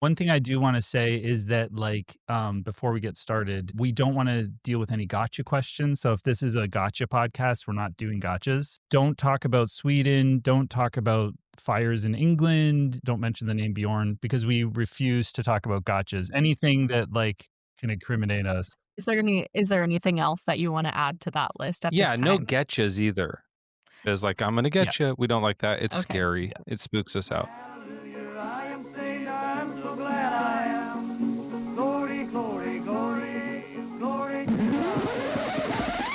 One thing I do want to say is that, like, before we get started, we don't want to deal with any gotcha questions. So if this is a gotcha podcast, we're not doing gotchas. Don't talk about Sweden. Don't talk about fires in England. Don't mention the name Bjorn, because we refuse to talk about gotchas. Anything that like can incriminate us. Is there anything else that you want to add to that list at this time? No getchas either. It's like, I'm going to get you. We don't like that. It's scary. Yeah. It spooks us out. I am saying I'm so glad I am. Glory, glory, glory, glory to God.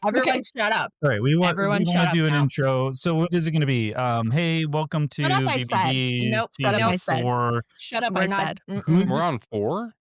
Everyone shut up. All right, we want to do an now. intro. So what is it going to be? Hey, welcome to Shut up, I said. BBD's Nope, shut up, I said. 4. Shut up, We're I not- said. We're on 4?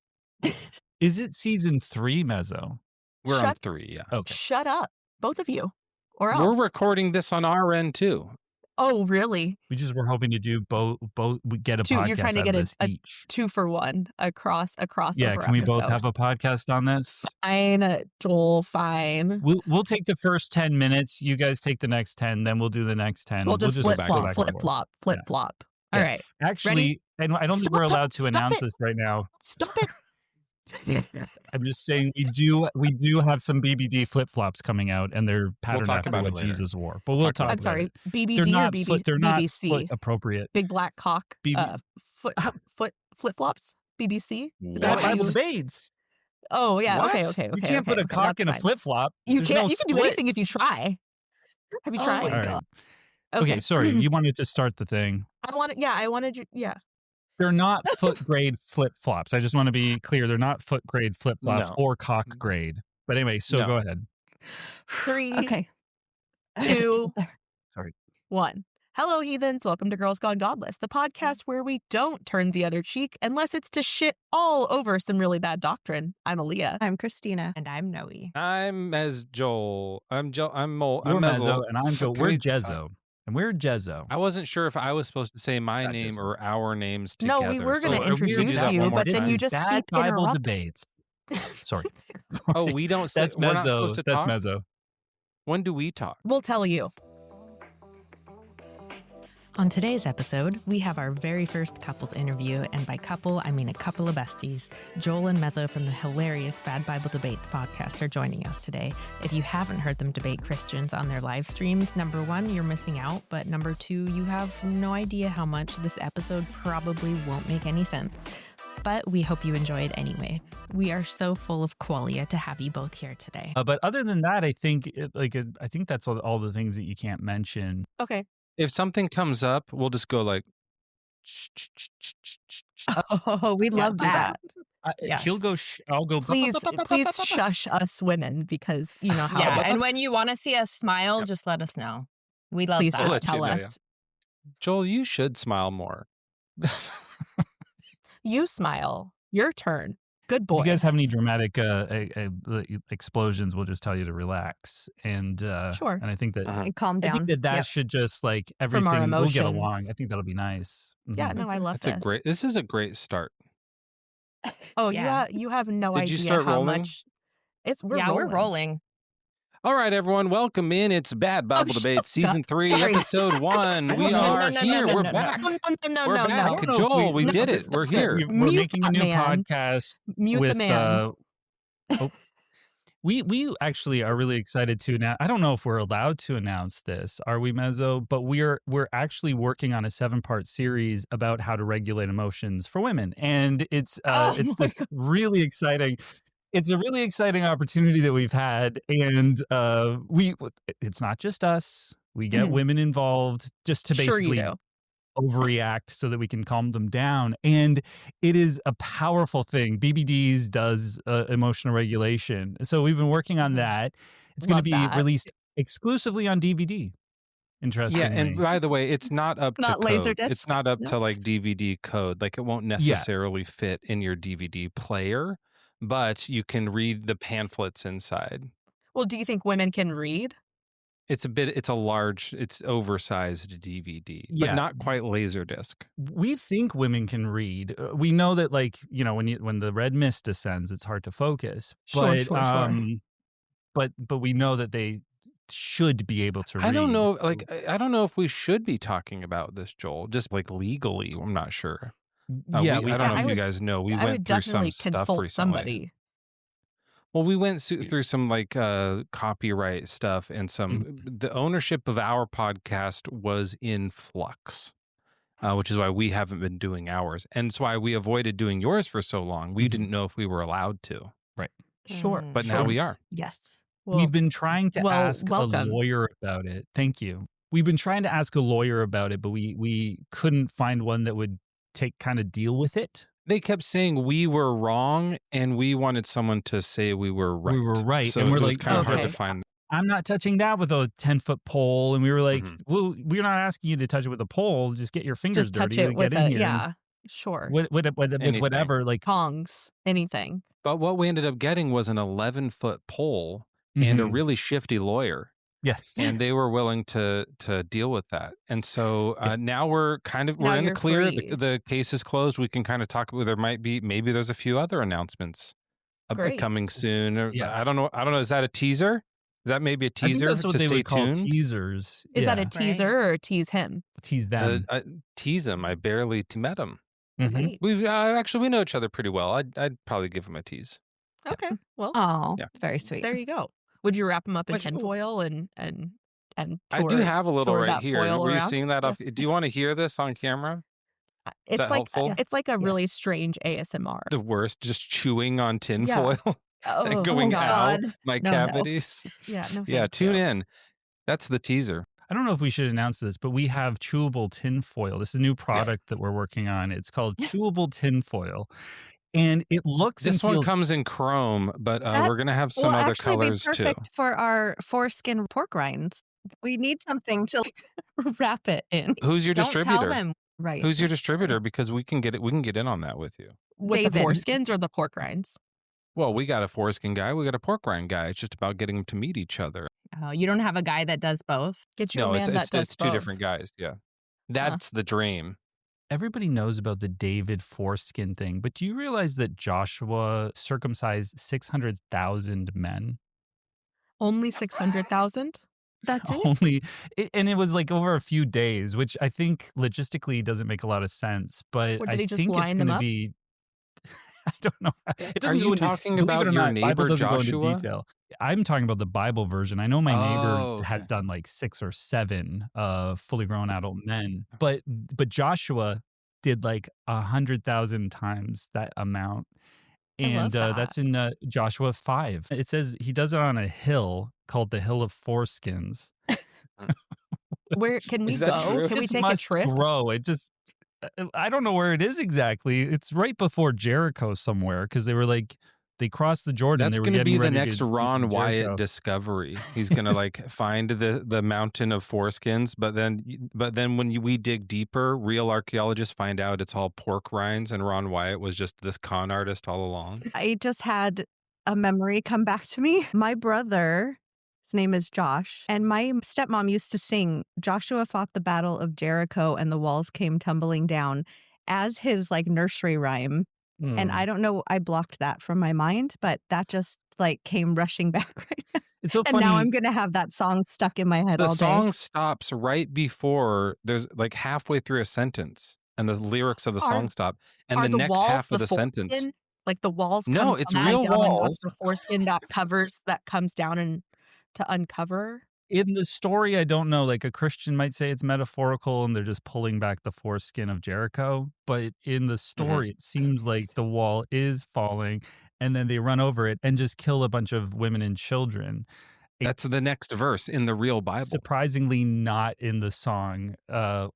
Is it season 3, Mezzo? We're on Shut- 3, yeah. Okay. Shut up, both of you, or else. We're recording this on our end too. Oh, really? We just were hoping to do both. We get a Two, podcast you're trying to out get of a- this each. 2-for-1 across a crossover Yeah, can we both episode. have a podcast on this? Fine, Joel, fine. We'll take the first 10 minutes. You guys take the next 10. Then we'll do the next 10. We'll just go flip back flop, and flip forth. flop, flip flop. All Yeah. right, Actually, and I don't think Stop we're it. allowed to Stop announce it. this right now. stop it. I'm just saying we do have some BBD flip flops coming out, and they're patterned talk after about what it later. Jesus wore. But we'll talk. I'm about sorry, it. BBD They're not or they're not BBC? foot appropriate. Big black cock. Foot flip flops. BBC. Is that What? what Bible you? debates. Oh yeah. What? Okay. You can't put a cock in a flip flop. You can't. You can do anything if you try. Have you Oh tried? my All right. God. Okay, sorry. You wanted to start the thing. I wanted you. Yeah. They're not foot grade flip flops. I just want to be clear. They're not foot grade flip flops No. or cock grade. But anyway, so No. go ahead. 3, Okay. 2, Sorry. 1. Hello, heathens. Welcome to Girls Gone Godless, the podcast where we don't turn the other cheek unless it's to shit all over some really bad doctrine. I'm Aaliyah. I'm Christina. And I'm Noe. I'm as Joel. I'm Joel. I'm Mo. You're I'm Mezzo, and I'm Joe. Can We're we- Jezzo. And we're Jezzo. I wasn't sure if I was supposed to say my That's name just- or our names No, together. we were so gonna are we do introduce that you, one more but then time? you just Bad keep Bible interrupting. debates. Sorry. Oh, we don't say That's we're not Mezzo. supposed to That's talk? Mezzo. When do we talk? We'll tell you. On today's episode, we have our very first couples interview, and by couple, I mean a couple of besties. Joel and Mezzo from the hilarious Bad Bible Debates podcast are joining us today. If you haven't heard them debate Christians on their live streams, number 1, you're missing out, but number 2, you have no idea how much this episode probably won't make any sense. But we hope you enjoy it anyway. We are so full of qualia to have you both here today. But other than that, I think I think that's all the things that you can't mention. Okay. If something comes up, we'll just go like. Oh, we love do that. Yes. He'll go. I'll go. Please shush us women, because you know how. Yeah, and when you want to see us smile, just let us know. We love Please that. We'll just let you tell know, us. Joel, you should smile more. You smile. Your turn. Good boy. If you guys have any dramatic explosions, we'll just tell you to relax. And Sure. And I think that Uh-huh. And calm I down. think that Yep. should just like From everything. our We'll get emotions. along. I think that'll be nice. Yeah, Mhm. no, I love this. This is a great start. Oh, Yeah. you have no Did you idea start how rolling? much. We're We're rolling. All right, everyone, welcome in. It's Bad Bible shut Debates, the Season fuck- 3, sorry. Episode 1. We No, are no, here. no, We're no, back. No, We're back. I don't know if Joel, we we- did it. stop We're it. here. We're Mute making a that new man. podcast Mute with the man. we actually are really excited to announce. I don't know if we're allowed to announce this, are we, Mezzo? But we're actually working on a 7-part series about how to regulate emotions for women, and it's this really exciting. It's a really exciting opportunity that we've had, and it's not just us. We get Mhm. women involved just to Sure you basically do. overreact so that we can calm them down. And it is a powerful thing. BBDs does emotional regulation. So we've been working on that. It's going to Love be that. released exclusively on DVD. Interestingly. Yeah, and by the way, it's not up Not to code. Laserdisc? It's not up No. to like DVD code. Like it won't necessarily fit in your DVD player, but you can read the pamphlets inside. Well, do you think women can read? It's oversized DVD, Yeah. but not quite Laserdisc. we think women can read. We know that, like, when the red mist descends, it's hard to focus. Sure, But sure. but we know that they should be able to read. I don't know. Like, I don't know if we should be talking about this, Joel. Just like legally, I'm not sure. Yeah, I don't know if you guys know. We I went would through definitely some stuff consult recently. somebody. Well, we went through some like copyright stuff and the ownership of our podcast was in flux, which is why we haven't been doing ours. And it's why we avoided doing yours for so long. We didn't know if we were allowed to. Right. Sure. But now we are. Yes. We've been trying to ask welcome. a lawyer about it. Thank you. We've been trying to ask a lawyer about it, but we couldn't find one that would kind of deal with it. They kept saying we were wrong, and we wanted someone to say we were right. We were right, so and we're it was like, kind of hard to okay. find. I'm not touching that with a 10-foot pole. And we were like, well, we're not asking you to touch it with a pole. Just get your fingers Just touch dirty. it with get in a, here yeah, sure. with whatever. Like, Tongs, anything. But what we ended up getting was an 11-foot pole and a really shifty lawyer. Yes. And they were willing to deal with that. And so now we're in the you're clear. free. The case is closed. We can kind of talk. Maybe there's a few other announcements Great. coming soon. Or, Yeah. I don't know. Is that a teaser? Is that maybe a I think teaser that's what to they stay would call tuned? teasers. Is that a Right. teaser or tease him? Tease them? Tease him. I barely met him. Great. We know each other pretty well. I'd probably give him a tease. Okay. Well, Oh, Yeah. very sweet. there you go. Would you wrap him up in Which- tinfoil and I do have a little tour right that here. foil Were you around? seeing that off? Do you want to hear this on camera? It's that like helpful? it's like a really strange ASMR. The worst, just chewing on tinfoil Oh, and going God. out my No. cavities. Yeah, no. Yeah, thank tune you. in. That's the teaser. I don't know if we should announce this, but we have chewable tinfoil. This is a new product that we're working on. It's called chewable tinfoil. And it looks This and one feels comes in chrome, but That we're going to have some will other actually colors be too. perfect for our foreskin pork rinds. We need something to wrap it in. Who's your Don't distributor? tell them. Right. Who's your distributor? Because we can get in on that with you. With the David. foreskins or the pork rinds? Well, we got a foreskin guy. We got a pork rind guy. It's just about getting them to meet each other. Oh, you don't have a guy that does both? Get you a No, man that does it's two both. different guys. Yeah. That's the dream. everybody knows about the David foreskin thing, but do you realize that Joshua circumcised 600,000 men? Only 600,000? That's it. Only, and it was like over a few days, which I think logistically doesn't make a lot of sense. But Or I did he just think it's line going them to up? be. I don't know. It Are doesn't you go into, talking believe about it or your not, Bible neighbor doesn't go into Joshua? detail. I'm talking about the Bible version. I know my neighbor Oh, has okay. done like 6 or 7 fully grown adult men, but Joshua did like 100,000 times that amount. I love And that. that's in Joshua 5. It says he does it on a hill called the Hill of Foreskins. Where can we Is that go? true? Can we Just take a must trip? grow. It just, I don't know where it is exactly. It's right before Jericho somewhere because they were like, they crossed the Jordan. That's They were going to getting be the ready next to Ron do Wyatt Jericho. discovery. He's going to like find the mountain of foreskins, but then when we dig deeper, real archaeologists find out it's all pork rinds, and Ron Wyatt was just this con artist all along. I just had a memory come back to me. My brother, his name is Josh, and my stepmom used to sing Joshua fought the battle of Jericho and the walls came tumbling down as his like nursery rhyme. And I don't know, I blocked that from my mind, but that just like came rushing back right now. It's so And funny. now I'm going to have that song stuck in my head The all day. song stops right before there's like halfway through a sentence, and the lyrics of the Are- song stop, and Are the next walls half of the foreskin? sentence. Like the walls No, come it's tumbling real down and walls. that's the foreskin that comes down and to uncover. In the story, I don't know, like a Christian might say it's metaphorical and they're just pulling back the foreskin of Jericho. But in the story, it seems like the wall is falling and then they run over it and just kill a bunch of women and children. That's the next verse in the real Bible. Surprisingly not in the song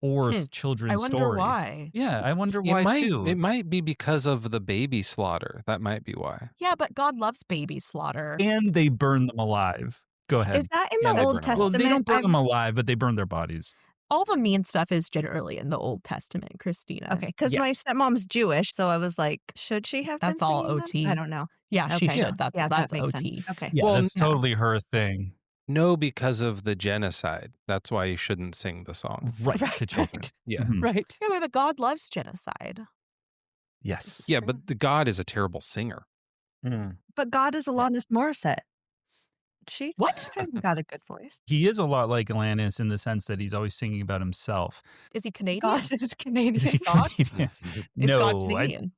or children's I wonder story. why. Yeah, I wonder why too. It might be because of the baby slaughter. That might be why. Yeah, but God loves baby slaughter. And they burn them alive. Go ahead. Is that in Yeah, the they Old burn 'em. Well, Testament? they don't burn I've- them alive, but they burn their bodies. All the mean stuff is generally in the Old Testament, Christina. Okay, because Yeah. my stepmom's Jewish, so I was like, should she have That's been all singing them? OT. I don't know. Yeah, she Okay. should. That's yeah, that's that makes OT. sense. Okay. Yeah, Well, that's no. totally her thing. No, because of the genocide. That's why you shouldn't sing the song. Right, Right, to children. right. Yeah. Mhm. Right. Yeah, but God loves genocide. Yes. Yeah, but the God is a terrible singer. Mm. But God is Alanis Morissette. She's What? got a good voice. He is a lot like Alanis in the sense that he's always singing about himself. Is he Canadian? God, it's Canadian. Is he God? Canadian? Is God No, Canadian?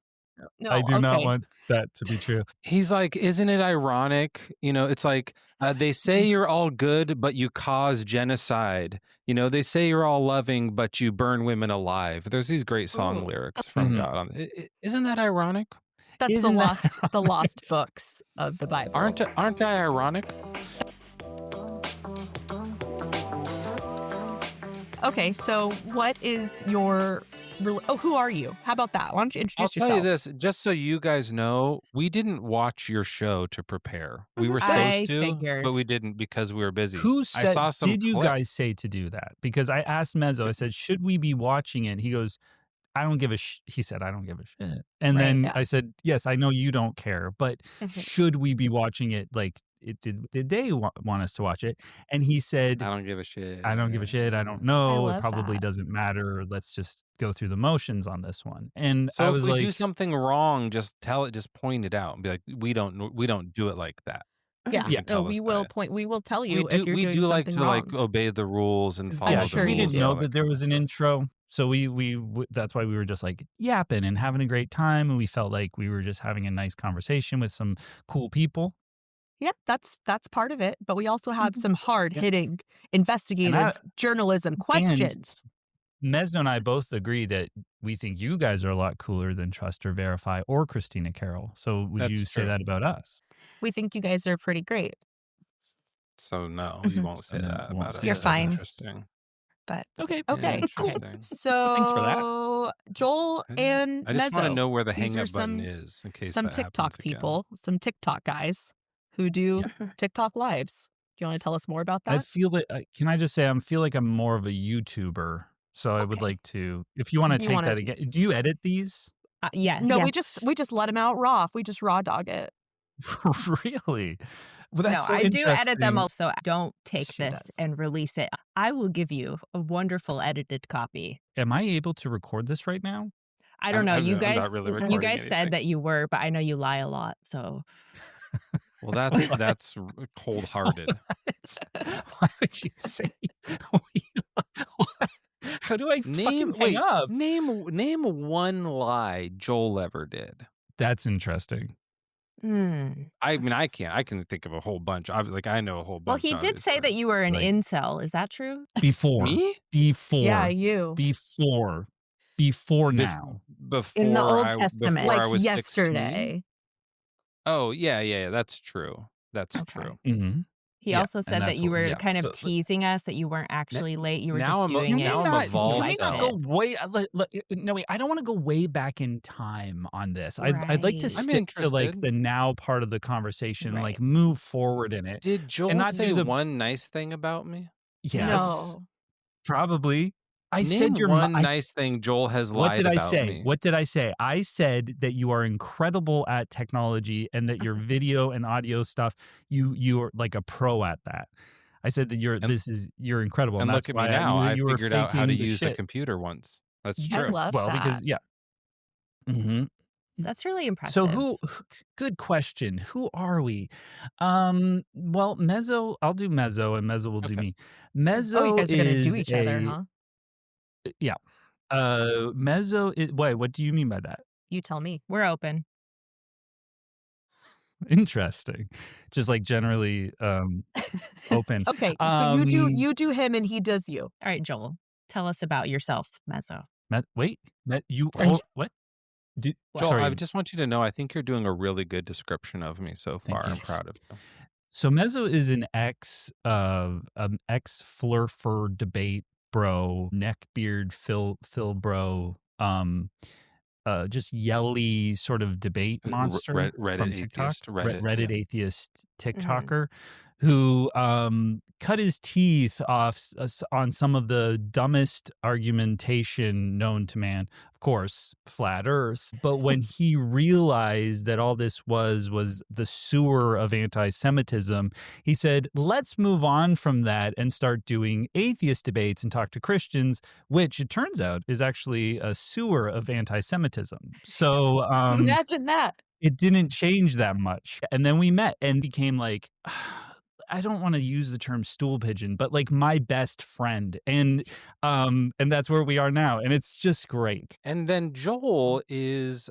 No, I do not okay. want that to be true. He's like, isn't it ironic? It's like, they say you're all good, but you cause genocide. They say you're all loving, but you burn women alive. There's these great song Ooh. lyrics from Mhm. God. Isn't that ironic? That's Isn't that the lost books of the Bible. Aren't I ironic? Okay, so what is your... who are you? How about that? Why don't you I'll introduce tell yourself? you this, just so you guys know, we didn't watch your show to prepare. We were I supposed to, figured. but we didn't because we were busy. Who I saw said, some did you clip- guys say to do that? Because I asked Mezzo, I said, should we be watching it? He goes, I don't give a he said, I don't give a shit. And Right, then yeah. I said, yes, I know you don't care, but should we be watching it? Like, did they want us to watch it? And he said, I don't give a shit. I don't give a shit. I don't know. It love probably that. doesn't matter. Let's just go through the motions on this one. And So I if was we like, do something wrong, just tell it, just point it out and be like, we don't do it like that. Yeah, You can no, tell we us will that. point. We will tell you if you're we doing do like something to wrong. like obey the rules and follow yeah, the sure we rules. didn't do. know and all that there was an intro. So that's why we were just like yapping and having a great time. And we felt like we were just having a nice conversation with some cool people. Yeah, that's part of it. But we also have some hard hitting investigative journalism questions. Mezzo and I both agree that we think you guys are a lot cooler than Trust or Verify or Christina Carroll. So would That's you say true. that about us? We think you guys are pretty great. So no, you won't say So that won't about say us. You're that. fine. Interesting. But Okay. Okay, Yeah, cool. interesting. So Thanks for that. Joel and I just want to Mezzo, know where the these hang are up button some- is in case some that TikTok happens again. people, some TikTok guys who do TikTok lives. Do you want to tell us more about I that? feel that, can I just say, I feel like I'm more of a YouTuber. So I would Okay. like to, if you want to You take wanna- that again, do you edit these? Yes. No, Yeah. we just let them out raw. We just raw dog it. Really? Well, that's so I do edit them interesting. also. Don't take She this does. and release it. I will give you a wonderful edited copy. Am I able to record this right now? I don't know. You I'm not guys, really you recording guys anything. said that you were, but I know you lie a lot. So Well, that's cold-hearted. Why would you say? How do I fucking hang up? Name one lie Joel ever did. That's interesting. I mean, I can think of a whole bunch. I know a whole bunch. well, he did say that you were an Like- incel. Is that true? Before. Me? Before. Yeah, you. Before now. Before In the Old I, Testament. before I Like was yesterday. 16? Oh yeah, that's true. That's Okay. true. Mm-hmm. He Yeah, also and said that that's you what- were yeah, kind of so- teasing us that you weren't actually late. You were now just I'm- doing it. now I'm Not- evolved Can we not though. go way? No, wait. I don't want to go way back in time on this. I'd like to Right. I'm stick to like interested. the now part of the conversation, Right. like move forward in it. Did Joel not say do the- one nice thing about me? Yes, No. probably. I Name said your one I- nice thing Joel has lied What did I about say? me. What did I say? I said that you are incredible at technology and that your video and audio stuff, you are like a pro at that. I said that you're incredible. And that's look at me why now. knew I you were figured out how to faking the use a shit. computer once. That's I true. love Well, that. because Mm-hmm. That's really impressive. So who? Good question. Who are we? Well, Mezzo. I'll do Mezzo, and Mezzo will do Okay. me. Mezzo Oh, you guys are going to do is each other, huh? Yeah. Mezzo. Wait. What do you mean by that? You tell me. We're open. Interesting. Just like generally open. Okay, Um, you do him and he does you. All right, Joel, tell us about yourself, Mezzo. Wait. You. Are What? Joel, Sorry. I just want you to know I think you're doing a really good description of me so Thank far. you. I'm proud of you. So Mezzo is an ex flurfer debate bro, neckbeard Phil bro, just yelly sort of debate monster Reddit from TikTok, atheist, Reddit, Reddit yeah. atheist TikToker, who cut his teeth off on some of the dumbest argumentation known to man. Of course, flat Earth. But when he realized that all this was the sewer of anti-Semitism, he said, "Let's move on from that and start doing atheist debates and talk to Christians," which it turns out is actually a sewer of anti-Semitism. So Imagine that. it didn't change that much. And then we met and became like I don't want to use the term stool pigeon, but like my best friend. And that's where we are now. And it's just great. And then Joel is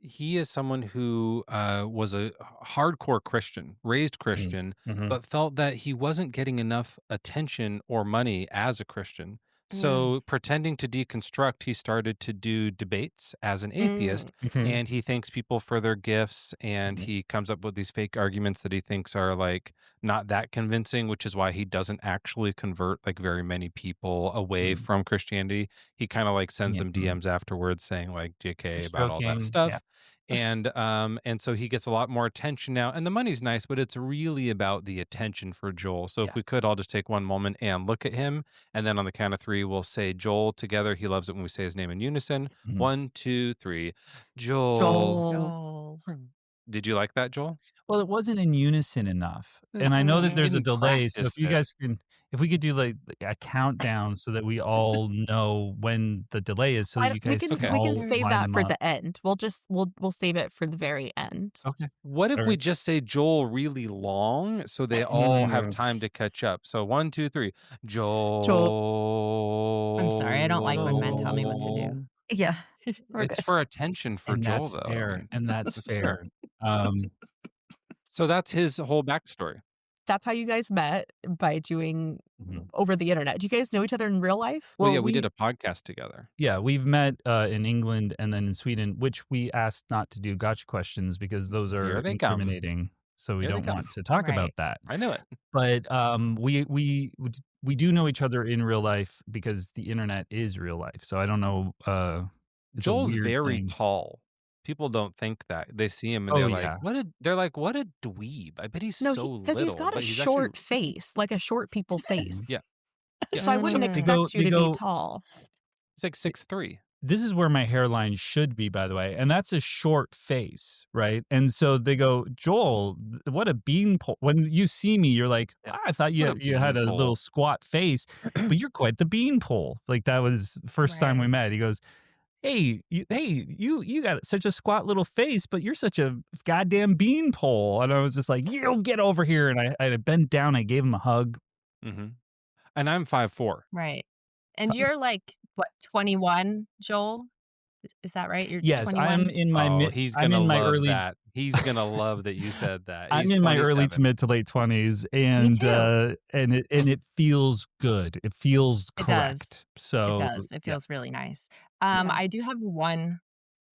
he is someone who was a hardcore Christian, raised Christian, Mm-hmm. but felt that he wasn't getting enough attention or money as a Christian. So pretending to deconstruct, he started to do debates as an atheist, Mm-hmm. and he thanks people for their gifts, and he comes up with these fake arguments that he thinks are like not that convincing, which is why he doesn't actually convert like very many people away from Christianity. He kind of like sends them DMs afterwards saying like JK about all that stuff. Yeah. And so he gets a lot more attention now, and the money's nice, but it's really about the attention for Joel. So if we could all just take one moment and look at him, and then on the count of three, we'll say Joel together. He loves it when we say his name in unison. 1, 2, 3. Joel. Did you like that, Joel? Well, it wasn't in unison enough. And I know that there's a Didn't delay. So practice if you it. guys if we could do like a countdown so that we all know when the delay is, so that you guys we can all save line that them for up. the end. We'll save it for the very end. Okay. What if All we right. just say Joel really long so they all have time to catch up? So 1, 2, 3. Joel. I'm sorry, I don't like when men tell me what to do. Yeah. It's for attention for And Joel, that's though. fair. And that's fair. So that's his whole backstory. That's how you guys met, by doing over the internet. Do you guys know each other in real life? Well, yeah, we did a podcast together. Yeah, we've met in England and then in Sweden, which we asked not to do gotcha questions because those are Here they come. incriminating. So we Here they don't come. want to talk about that. I knew it. But we do know each other in real life because the internet is real life. So I don't know. It's a Joel's weird very thing. tall. People don't think that. They see him and they're like, what a dweeb. I bet he's so little. Because he's got a short face, like a short people face. Yeah. So I wouldn't expect you to be tall. He's like 6'3". This is where my hairline should be, by the way. And that's a short face, right? And so they go, Joel, what a beanpole. When you see me, you're like, I thought you had a little squat face, but you're quite the beanpole. Like that was the first time we met. He goes, Hey, you got such a squat little face, but you're such a goddamn beanpole. And I was just like, you get over here. And I bent down. I gave him a hug. Mm-hmm. And I'm 5'4". Right. And you're like, what, 21, Joel? Is that right? You're Yes, 21? I'm in my he's gonna I'm in my love early that. He's gonna love that you said that. I'm in my early to mid to late 20s, and it feels good. It feels correct. So it does. It feels really nice. I do have one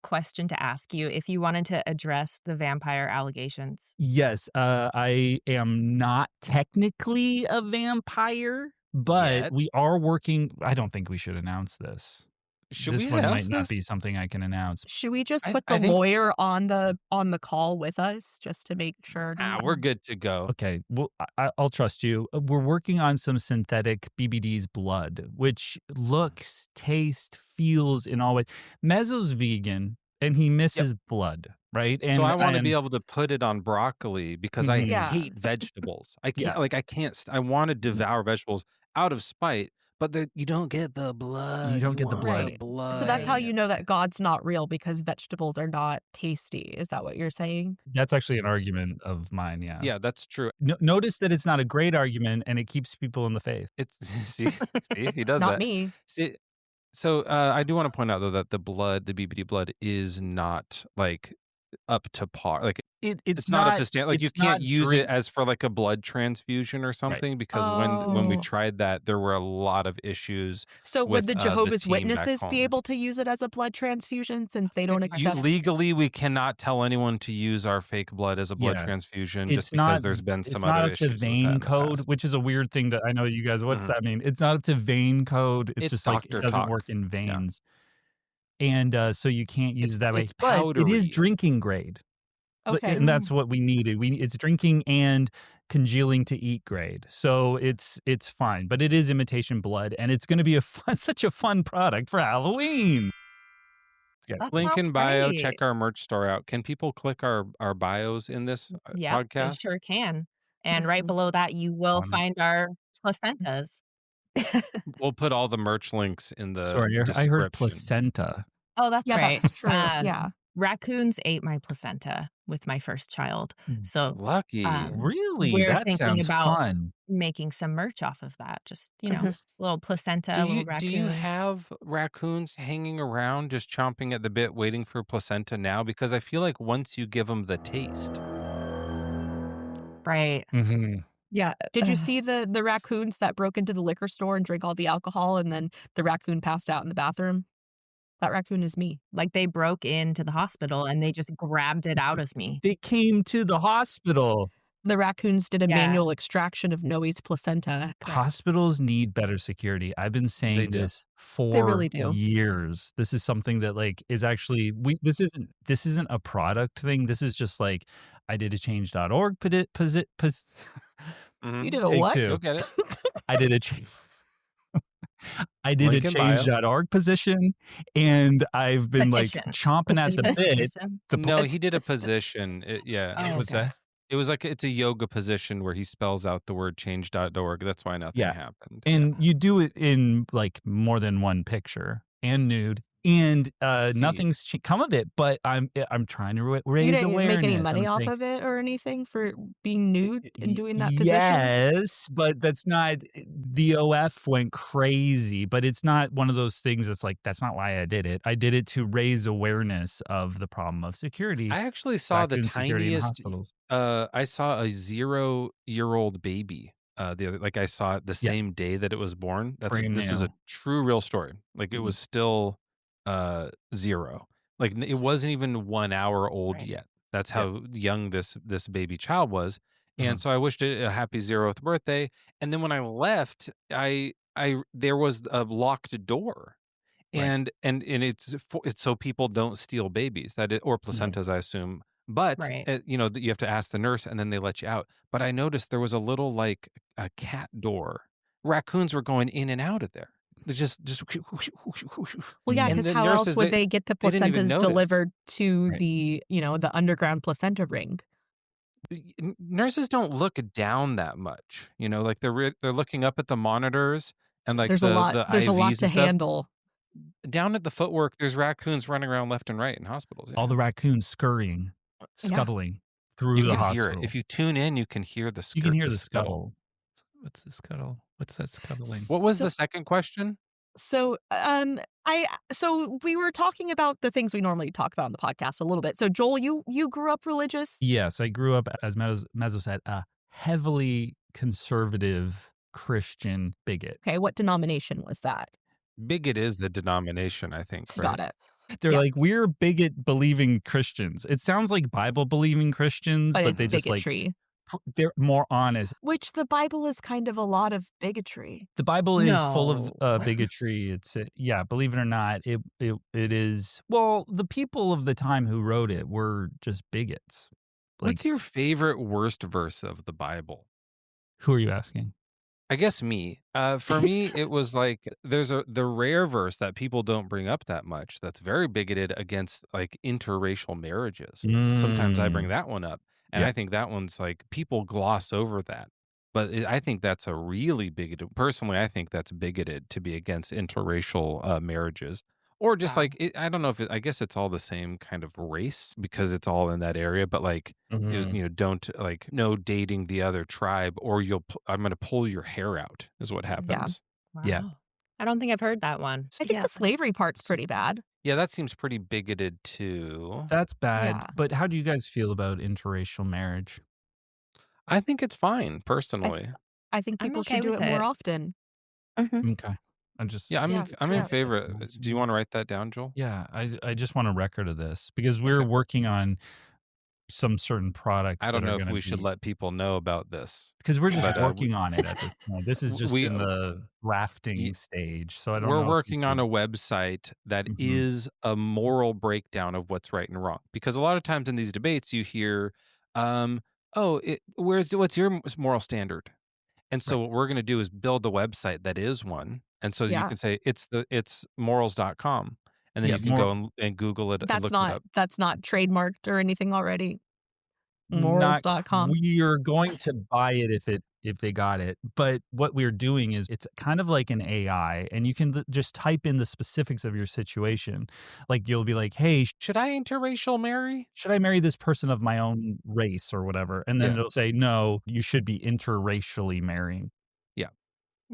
question to ask you. If you wanted to address the vampire allegations. Yes, I am not technically a vampire, but we are working. I don't think we should announce this. This one might not be something I can announce. Should we just put the lawyer on the call with us just to make sure? We're good to go. Okay, well, I'll trust you. We're working on some synthetic BBD's blood, which looks, tastes, feels in all ways. Mezzo's vegan, and he misses blood, right? And so I want to be able to put it on broccoli because I hate vegetables. I can't, I want to devour vegetables out of spite. But you don't get the blood. You don't get the blood. Right. So that's how you know that God's not real, because vegetables are not tasty. Is that what you're saying? That's actually an argument of mine, yeah. Yeah, that's true. Notice that it's not a great argument, and it keeps people in the faith. It's see, he does not that. Me. See, so I do want to point out, though, that the BBD blood is not like up to par. Like it's not up to standard. Like you can't use it as for like a blood transfusion or something, because when we tried that, there were a lot of issues. So would the Jehovah's Witnesses be able to use it as a blood transfusion, since they don't accept? Legally, we cannot tell anyone to use our fake blood as a blood transfusion, just because there's been some other issues. It's not up to vein code, which is a weird thing that I know you guys. What's that mean? It's not up to vein code. It's just like it doesn't work in veins. And so you can't use it that way. But it is drinking grade. Okay. And that's what we needed. It's drinking and congealing to eat grade. So it's fine. But it is imitation blood. And it's going to be such a fun product for Halloween. Link in bio. Check our merch store out. Can people click our bios in this podcast? They sure can. And right below that, you will find our placentas. We'll put all the merch links in the Sorry, description. I heard placenta. Oh, that's right. That's true. Yeah. Raccoons ate my placenta with my first child. So Lucky. Really? we're That thinking sounds about fun. making some merch off of that. Just, little placenta, Do little you raccoon. have raccoons hanging around just chomping at the bit waiting for placenta now? Because I feel like once you give them the taste. Right. Hmm. Yeah. Did you see the raccoons that broke into the liquor store and drank all the alcohol and then the raccoon passed out in the bathroom? That raccoon is me. Like they broke into the hospital and they just grabbed it out of me. They came to the hospital. The raccoons did a Yeah. manual extraction of Noe's placenta. Hospitals need better security. I've been saying do. this for They really do. years. This is something that is actually this isn't a product thing. This is just I did a change.org You did a Take what? two. You'll get it. I did a I did Link a in bio. change.org position, and I've been Petition. chomping at the bit. Petition. No, he did a position. Oh, What's okay. that? It was it's a yoga position where he spells out the word change.org. That's why nothing Yeah. happened. And you do it in more than one picture and nude, and nothing's come of it. But I'm trying to raise You didn't awareness. make any money I'm off saying- of it or anything for being nude and doing that position? Yes, but that's not. The OF went crazy, but it's not one of those things that's that's not why I did it. I did it to raise awareness of the problem of security. I actually saw the raccoon security in tiniest. hospitals. I saw a 0-year-old baby. The other, I saw it the Yeah. same day that it was born. Brand This is a new. true real story. It was still 0. It wasn't even 1 hour old Right. yet. That's how young this baby child was. And so I wished it a happy 0th birthday. And then when I left, there was a locked door. Right. And it's so people don't steal babies or placentas, I assume. But Right. you have to ask the nurse, and then they let you out. But I noticed there was a little a cat door. Raccoons were going in and out of there. They just Well, yeah, And because the how else nurses, would they get the they didn't even placentas notice. delivered to Right. the underground placenta ring? Nurses don't look down that much. They're looking up at the monitors and There's a lot. the There's a lot IVs to and stuff. handle. Down at the footwork, there's raccoons running around left and right in hospitals. All the raccoons scurrying, scuttling through You the can hospital. hear it. If you tune in, you can hear the You can hear the the scuttle. What's the scuttle? What's that scuttling? What was So- the second question? So, so we were talking about the things we normally talk about on the podcast a little bit. So, Joel, you grew up religious? Yes, I grew up, as Mezzo said, a heavily conservative Christian bigot. Okay, what denomination was that? Bigot is the denomination, I think. Right? Got it. They're Yeah. we're bigot believing Christians. It sounds like Bible believing Christians, But but it's they just bigotry. they're more honest. Which the Bible is kind of a lot of bigotry. The Bible is full No. of bigotry. It's believe it or not, it is. Well, the people of the time who wrote it were just bigots. What's your favorite worst verse of the Bible? Who are you asking? I guess me. For me, it was there's the rare verse that people don't bring up that much. That's very bigoted against interracial marriages. Sometimes I bring that one up, and Yeah. I think that one's people gloss over that. But I think that's a really bigoted. Personally, I think that's bigoted to be against interracial marriages, or just Wow. I don't know if I guess it's all the same kind of race because it's all in that area. But don't no dating the other tribe, or I'm gonna pull your hair out is what happens. Wow. Yeah. I don't think I've heard that one. I think the slavery part's pretty bad. Yeah, that seems pretty bigoted too. That's bad. Yeah. But how do you guys feel about interracial marriage? I think it's fine personally. I think I'm people okay should do with it more it. often. Okay. I'm just Yeah, I'm Yeah. in favor. of it. Do you want to write that down, Joel? Yeah, I just want a record of this because we're working on some certain products. I don't that are know if gonna we should be- let people know about this. because we're just but, working on it at this point. This is just we- in the drafting Ye- stage, so I don't. We're know if working we on should- a website that Mhm. is a moral breakdown of what's right and wrong. Because a lot of times in these debates, you hear, what's your moral standard? And so what we're going to do is build a website that is one. And so you Yeah. can say it's morals.com. And then Yeah, you can go and Google it and That's look it not up. that's not trademarked or anything already. Not- Morals.com. We are going to buy it if it if they got it. But what we're doing is it's kind of like an AI, and you can just type in the specifics of your situation. Like you'll be like, hey, Should I interracial marry? should I marry this person of my own race or whatever? And then Yeah. it'll say, no, you should be interracially marrying.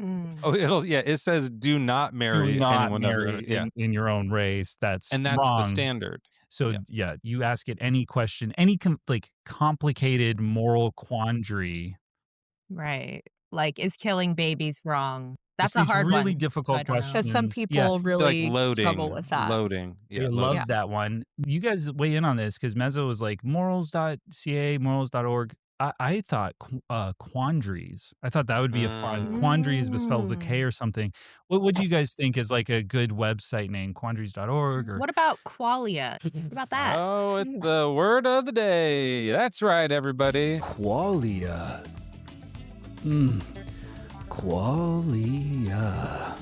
Oh, it says do not Do marry not anyone of your marry own. in your own race. That's And that's wrong. the standard. So you ask it any question, any complicated moral quandary. Right. Like, is killing babies wrong? That's It's a these hard really one. difficult I don't know. questions. Because some people really struggle with that. Loading. Yeah, Yeah, I love that one. You guys weigh in on this because Mezzo was like morals.ca, morals.org. I thought quandaries. I thought that would be a fun quandaries, but spelled with a K or something. What do you guys think is like a good website name? Quandaries.org? Or What about qualia? What about that? Oh, it's the word of the day. That's right, everybody. Qualia. Qualia.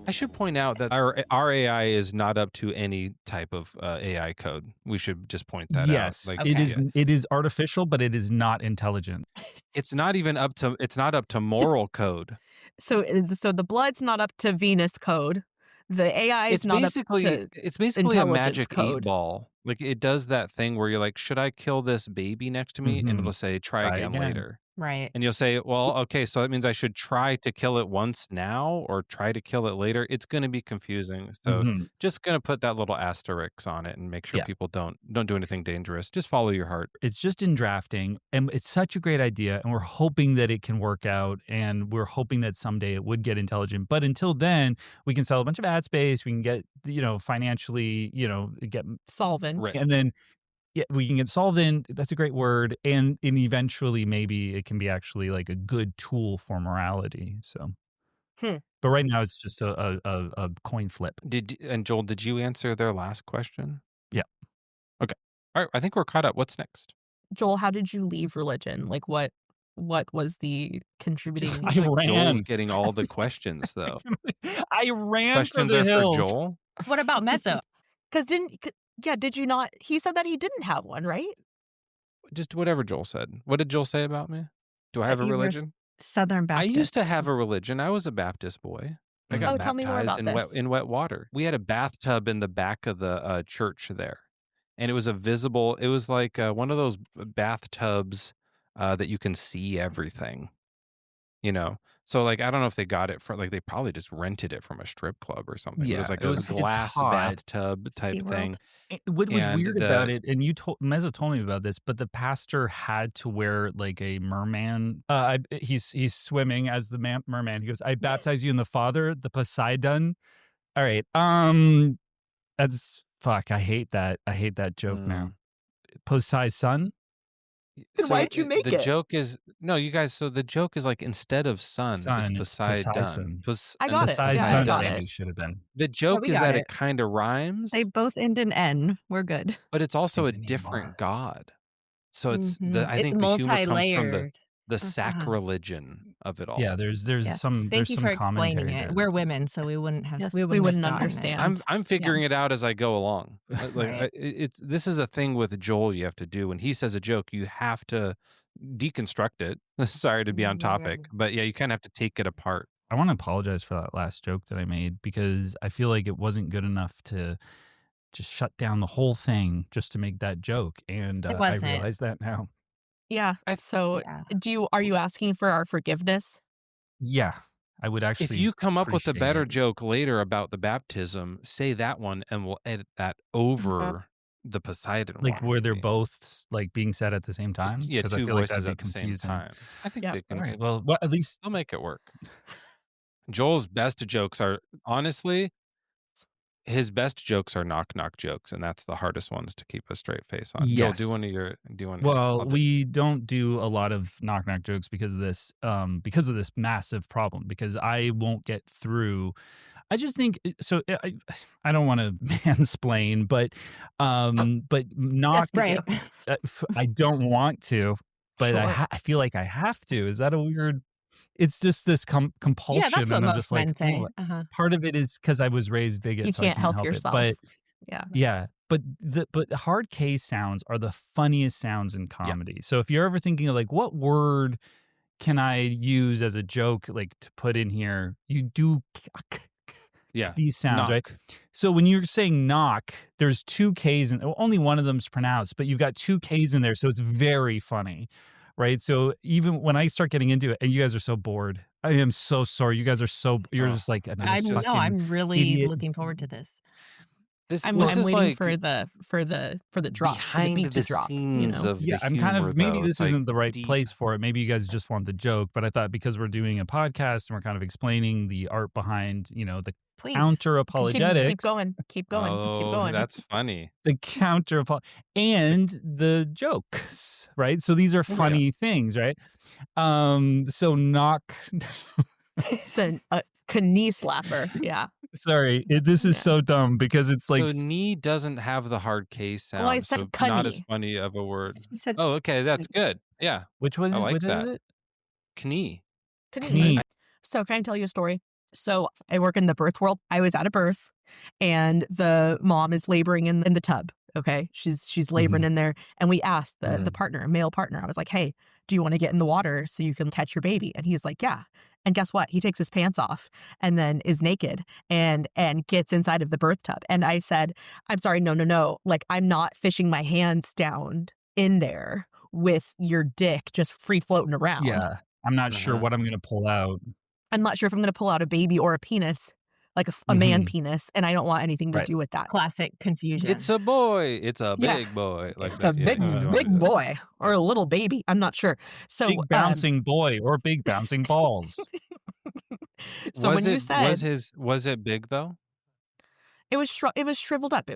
I should point out that our AI is not up to any type of AI code. We should just point that out. yes, Like, Okay. it is artificial, but it is not intelligent. It's not up to moral code. So the blood's not up to Venus code. The AI is not up to It's basically a intelligence magic code. 8-ball. Like it does that thing where you're like, should I kill this baby next to me? And Mhm. it'll say, try again later. Right. And you'll say, well, okay, so that means I should try to kill it once now or try to kill it later. It's going to be confusing. So Mhm. just going to put that little asterisk on it and make sure Yeah. people don't do anything dangerous. Just follow your heart. It's just in drafting, and it's such a great idea, and we're hoping that it can work out, and we're hoping that someday it would get intelligent. But until then, we can sell a bunch of ad space, we can get, financially, get, solvent. Right. and then we can get solvent. That's a great word, and eventually maybe it can be actually like a good tool for morality. So, but right now it's just a coin flip. And Joel, did you answer their last question? Yeah. Okay. All right. I think we're caught up. What's next? Joel, how did you leave religion? Like what was the contributing? I Joel's ran. getting all the questions though. I ran Questions for are the hills. for Joel. What about Mezzo? Because did you not? He said that he didn't have one, right? Just whatever Joel said. What did Joel say about me? Do I have a You were religion? Southern Baptist. I used to have a religion. I was a Baptist boy. I got Oh, tell me more baptized about in this. wet water. We had a bathtub in the back of the church there, and it was it was like one of those bathtubs that you can see everything. So like I don't know if they got it from they probably just rented it from a strip club or something. Yeah, it was like it's a glass hot. bathtub type SeaWorld. thing. What was And weird about it, and Mezzo told me about this, but the pastor had to wear like a merman. He's swimming as the merman. He goes, "I baptize you in the Father, the Poseidon." All right, that's fuck. I hate that. I hate that joke now. Poseidon. Then why'd you make the it? joke is no, you guys. So the joke is like instead of sun, Sun, it's it's Poseidon. Poseidon. I got it. Yeah, I Poseidon got maybe it. should have been. The joke we is got that it. it kind of rhymes, They both end in N. We're good. but it's also a Think they need different more. god. So it's Mhm. I It's think the humor comes from multi-layered. the sacrilegion of it all. Yeah, there's Yes. some. Thank there's you some for explaining commentary it. there. We're women, so we wouldn't have. Yes, we we wouldn't wouldn't have gotten understand. it. I'm figuring it out as I go along. Right. This is a thing with Joel you have to do. When he says a joke, you have to deconstruct it. Sorry to be on topic, but yeah, you kind of have to take it apart. I want to apologize for that last joke that I made because I feel like it wasn't good enough to just shut down the whole thing just to make that joke, and It I wasn't. realize that now. Yeah. So Yeah. are you asking for our forgiveness? Yeah, I would actually. If you come up with a appreciate better it. joke later about the baptism, say that one, and we'll edit that over the Poseidon like one. where they're both like being said at the same time, Yeah, I two feel like voices that'd be at the same confusing. time. I think Yeah. they can. All right, well, at least They'll make it work. Joel's best jokes are honestly. His best jokes are knock jokes, and that's the hardest ones to keep a straight face on. Joel, Yes. do one of your. Well, we don't do a lot of knock jokes because of this massive problem. Because I won't get through. I just think so. I don't want to mansplain, but knock. Yes, right. I don't want to, but Sure. I feel like I have to. Is that a weird? It's just this compulsion, Yeah, that's what and I'm most just like, men say. oh, part of it is because I was raised bigot. You so I can't help it. yourself. But Yeah. yeah, But hard K sounds are the funniest sounds in comedy. So if you're ever thinking of like, what word can I use as a joke, like to put in here, you do these sounds, knock. right? So when you're saying knock, there's 2 Ks and only one of them's pronounced, but you've got 2 Ks in there, so it's very funny, right? So even when I start getting into it, and you guys are so bored, I am so sorry. You guys are so you're just like I know. I'm really looking forward to this. I'm is waiting like for the drop, for the behind beat the to drop. scenes of the I'm kind humor, of maybe though. this It's, like, isn't the right deep. place for it. Maybe you guys just want the joke, but I thought because we're doing a podcast and we're kind of explaining the art behind, the Please. counter apologetics. Keep going. That's funny. The counter and the jokes, right? So these are funny things, right? So knock. It's a knee slapper. Yeah. Sorry, this is so dumb because it's like So knee doesn't have the hard K sound. Well, I said so not as cunny. funny of a word. You said Oh, okay, that's good. Yeah, which one? I like Which that. is it? Knee. Knee. So can I tell you a story? So I work in the birth world. I was at a birth, and the mom is laboring in the tub. Okay, she's laboring in there, and we asked the partner, a male partner. I was like, "Hey, do you want to get in the water so you can catch your baby?" And he's like, "Yeah." And guess what? He takes his pants off and then is naked and gets inside of the birth tub. And I said, "I'm sorry, no. Like, I'm not fishing my hands down in there with your dick just free floating around. Yeah, I'm not sure what I'm going to pull out. I'm not sure if I'm going to pull out a baby or a penis, like a man penis, and I don't want anything to do with that." Classic confusion. It's a boy. It's a big boy. Like It's that. a big boy or a little baby. I'm not sure. So Big bouncing boy or big bouncing balls. So when you said was it big though? it was shriveled up.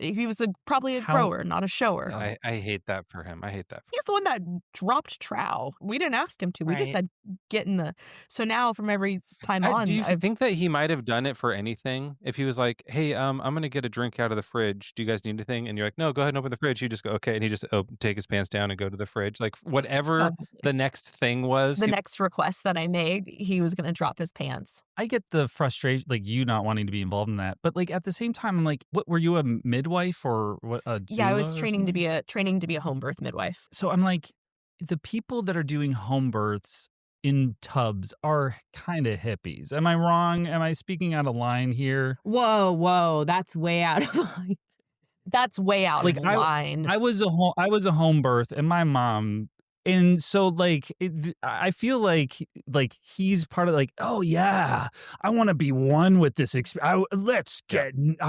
He was probably a grower, not a shower. I hate that for him. I hate that. He's the one that dropped trow. We didn't ask him to. We just said get in the. So now from every time on, Do you think that he might have done it for anything? If he was like, "Hey, I'm gonna get a drink out of the fridge. Do you guys need anything?" And you're like, "No, go ahead and open the fridge." You just go, "Okay," and he just take his pants down and go to the fridge. Like whatever the next thing was. The next request that I made, he was going to drop his pants. I get the frustration, like you not wanting to be involved in that, but like at the same time, I'm like, what were you, a midwife or what? Yeah, I was training to be a home birth midwife. So I'm like, the people that are doing home births in tubs are kind of hippies. Am I wrong? Am I speaking out of line here? Whoa, that's way out of line. That's way out of line. I was a home birth, and my mom. And so, like, I feel like he's part of like, oh yeah, I want to be one with this. I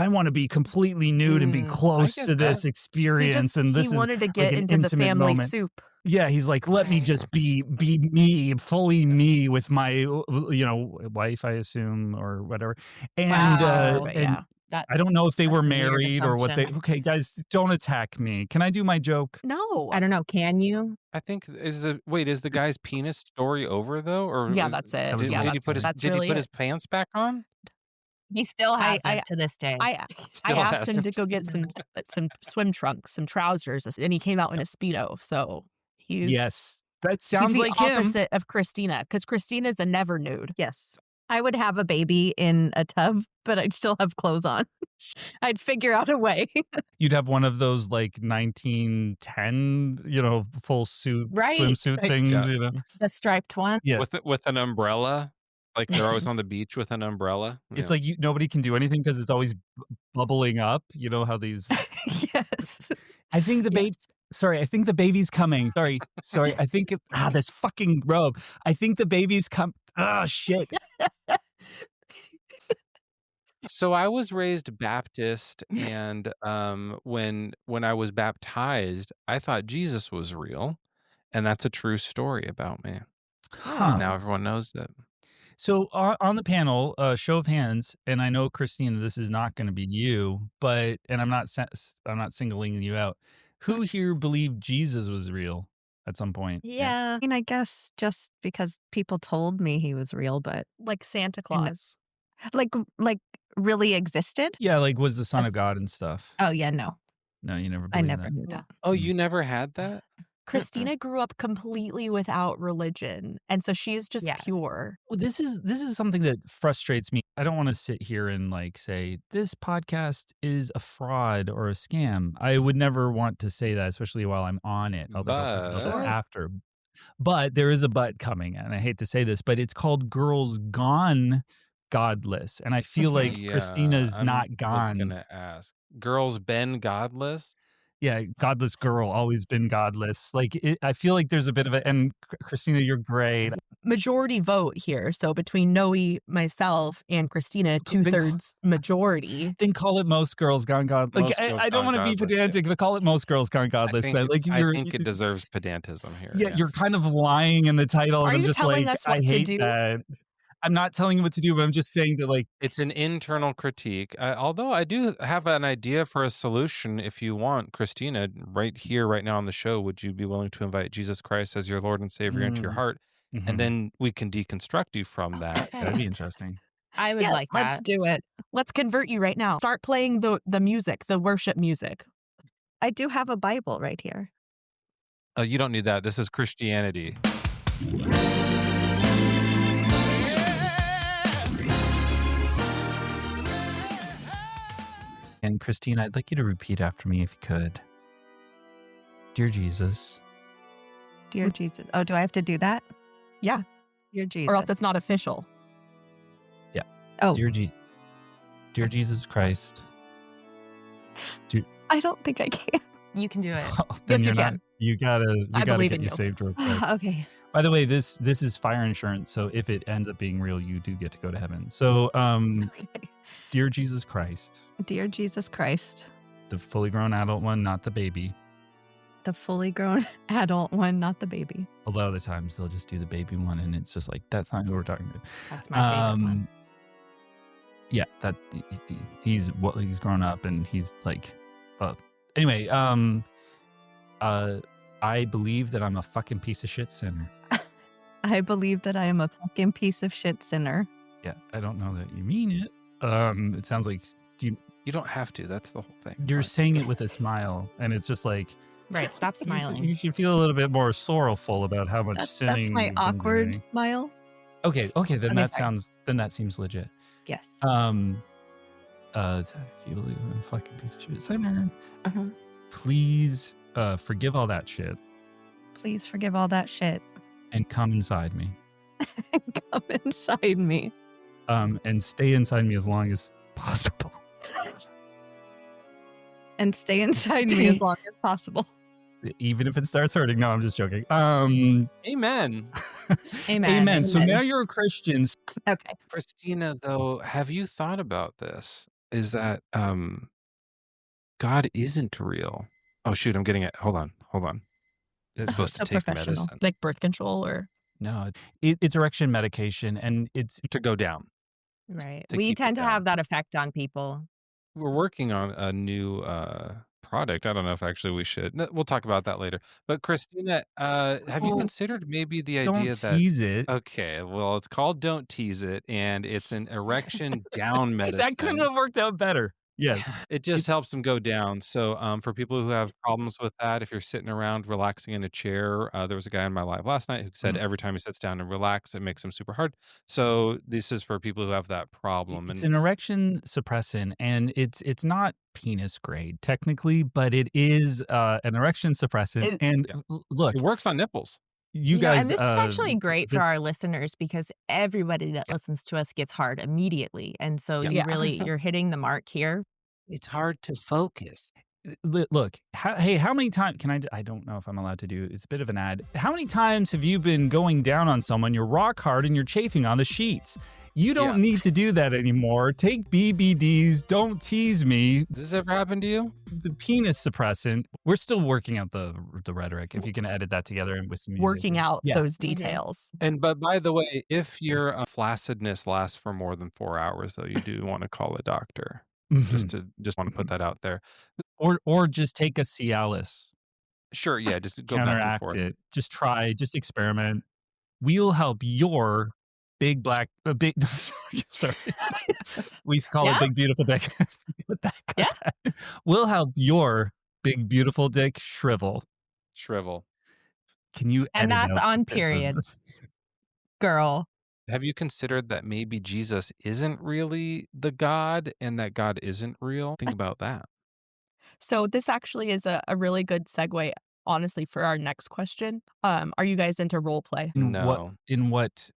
want to be completely nude and be close to this experience. He wanted to get into the family soup. Yeah, he's like, let me just be me, fully me with my wife, I assume, or whatever. And I don't know if they were married or what they. Okay, guys, don't attack me. Can I do my joke? No, I don't know. Can you? I think is the guy's penis story over though, or that's it. Did he put his pants back on? He still has it to this day. I asked him to go get some swim trunks, some trousers, and he came out in a Speedo. So yes, that sounds he's like the him. opposite of Christina, because Christina's a never nude. Yes. I would have a baby in a tub, but I'd still have clothes on. I'd figure out a way. You'd have one of those like 1910, full suit swimsuit things, The striped one. Yeah. With an umbrella. Like they're always on the beach with an umbrella. It's like nobody can do anything because it's always bubbling up. You know how these. Yes. I think the baby. Sorry, I think the baby's coming. Sorry. I think this fucking robe. I think the baby's come. Oh shit. So I was raised Baptist, and when I was baptized, I thought Jesus was real, and that's a true story about me. Huh. Now everyone knows that. So on the panel, show of hands, and I know Christina, this is not going to be you, and I'm not singling you out. Who here believed Jesus was real at some point? Yeah. I mean, I guess just because people told me he was real, but like Santa Claus, like really existed. Yeah, like was the Son of God and stuff. Oh yeah, no, No, you never. I never that. knew that. Oh, you never had that? Christina grew up completely without religion, and so she is just Yes. pure. Well, this is something that frustrates me. I don't want to sit here and like say this podcast is a fraud or a scam. I would never want to say that, especially while I'm on it. I'll talk about that But after. But there is a but coming, and I hate to say this, but it's called Girls Gone Godless, and I feel like yeah, Christina's I not was gone. gonna ask. Girls been godless? Yeah, godless girl, always been godless. Like I feel like there's a bit of a, and Christina, you're great. Majority vote here. So between Noe, myself, and Christina, 2/3 majority. Then call it most girls gone godless. Like Most girls I don't gone want to be godless, yeah. pedantic, but call it most girls gone godless. I Then like think it deserves pedantism here. yeah, you're kind of lying in the title, Are and I'm you just telling like us what I to hate do? that. I'm not telling you what to do, but I'm just saying that like It's an internal critique. Although I do have an idea for a solution if you want, Christina, right here, right now on the show, would you be willing to invite Jesus Christ as your Lord and Savior into your heart? mhm. And then we can deconstruct you from that. That'd be interesting. I would like let's that. do it. Let's convert you right now. Start playing the music, the worship music. I do have a Bible right here. Oh, you don't need that. This is Christianity. And Christina, I'd like you to repeat after me if you could. Dear Jesus. Dear Jesus. Oh, do I have to do that? Yeah. Dear Jesus. Or else it's not official. Oh, Dear Jesus Christ. I don't think I can. You can do it. Then Yes, you you're not- can. You gotta I believe get in you you. saved real quick. Okay. By the way, this is fire insurance, so if it ends up being real, you do get to go to heaven. So, Okay. dear Jesus Christ, Dear Jesus Christ, the fully grown adult one, not the baby. the fully grown adult one, not the baby. A lot of the times they'll just do the baby one, and it's just like that's not who we're talking to. That's my favorite one. Yeah, that he's grown up, and he's like, anyway, I believe that I'm a fucking piece of shit sinner. I believe that I am a fucking piece of shit sinner. Yeah, I don't know that you mean it. It sounds like You don't have to. That's the whole thing. you're Fine. saying it with a smile, and it's just like Right. Stop smiling. You should feel a little bit more sorrowful about how much sinning. That's my you've been awkward doing. smile. Okay, then Okay, that sorry. seems legit. Yes. If you believe in a fucking piece of shit sinner, Uh-huh. please forgive all that shit Please forgive all that shit. and come inside me. Come inside me. And stay inside me as long as possible. And stay inside me as long as possible. Even if it starts hurting. No, I'm just joking. Amen. Amen. Amen. So Amen. now you're a Christian. Okay. Christina, though, have you thought about this? Is that God isn't real? Oh, shoot, I'm getting it. Hold on. I'm supposed So to take professional. medicine Like birth control or No, it's erection medication, and it's to go down. Right. To We keep it tend to down. have that effect on people. We're working on a new product. I don't know if actually we should. No, we'll talk about that later. But Christina, have you Well, considered maybe the don't idea that tease it. okay, well, it's called Don't Tease It, and it's an erection down medicine. That couldn't have worked out better. Yes. It just helps them go down. So for people who have problems with that, if you're sitting around relaxing in a chair, there was a guy in my live last night who said every time he sits down and relax, it makes him super hard. So this is for people who have that problem. It's And an erection suppressant, and it's not penis grade technically, but it is an erection suppressant. And look, it works on nipples. you know, guys. and this is actually great for this- our listeners because everybody that listens to us gets hard immediately. And so Yeah. you're hitting the mark here. It's hard to focus. Look, how many times I don't know if I'm allowed to do it. It's a bit of an ad. How many times have you been going down on someone, you're rock hard and you're chafing on the sheets? You don't need to do that anymore. Take BBDs. Don't tease me. Does this ever happen to you? The penis suppressant. We're still working out the rhetoric. If you can edit that together and with some music. working out Yeah. those details. But by the way, if your flaccidness lasts for more than 4 hours, though, you do want to call a doctor. Just want to put that out there. or just take a Cialis. Sure, yeah, just go back and Counteract forth. it. Just try. Just experiment. We'll help your big black big. Sorry, we call it Yeah? big beautiful dick. We'll help your big beautiful dick shrivel. Shrivel. Can you And edit that's out on the bits of- period. Girl. Have you considered that maybe Jesus isn't really the God and that God isn't real? Think about that. So this actually is a really good segue, honestly, for our next question. Are you guys into role play? No. In what?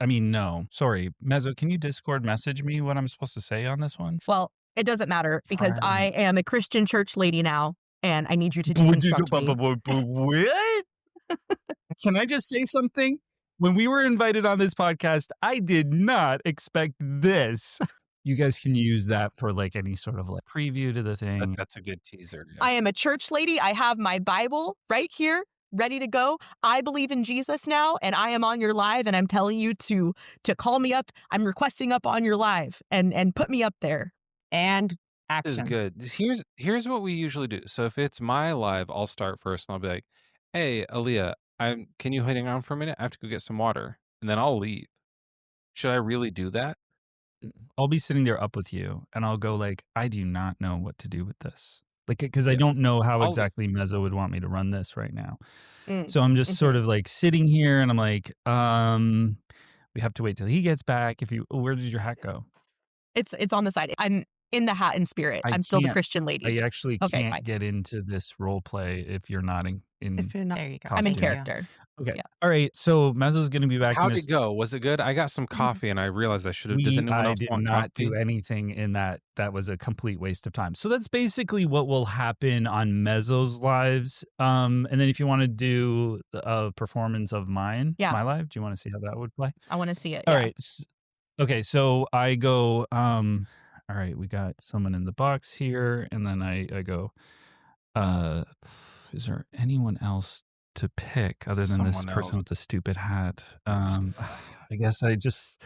I mean, no. Sorry, Mezzo. Can you Discord message me what I'm supposed to say on this one? Well, it doesn't matter because Fine. I am a Christian church lady now, and I need you to deconstruct me. What? Can I just say something? When we were invited on this podcast, I did not expect this. You guys can use that for like any sort of like preview to the thing. That's a good teaser. Yeah. I am a church lady. I have my Bible right here, ready to go. I believe in Jesus now, and I am on your live, and I'm telling you to call me up. I'm requesting up on your live and put me up there. And This action. is good. Here's what we usually do. So if it's my live, I'll start first and I'll be like, "Hey, Aaliyah, can you hang on for a minute? I have to go get some water." And then I'll leave. Should I really do that? I'll be sitting there up with you, and I'll go like, I do not know what to do with this. Like, because I don't know how exactly Mezzo would want me to run this right now. So I'm just sort of like sitting here, and I'm like, we have to wait till he gets back. Where did your hat go? It's on the side. I'm in the hat in spirit. I'm still the Christian lady. I actually Okay, can't fine. get into this role play if you're not in If you're not, There you go. I'm in costume. character. Okay. Yeah. All right. So Mezzo's going to be back. How'd it go? Was it good? I got some coffee and I realized I should have. Does anyone I else did want not coffee? do anything in that. That was a complete waste of time. So that's basically what will happen on Mezzo's lives. And then if you want to do a performance of my live, do you want to see how that would play? I want to see it. All yeah. right. Okay. So I go, all right, we got someone in the box here. And then I go, is there anyone else to pick other than this Someone person else. with the stupid hat? I guess I just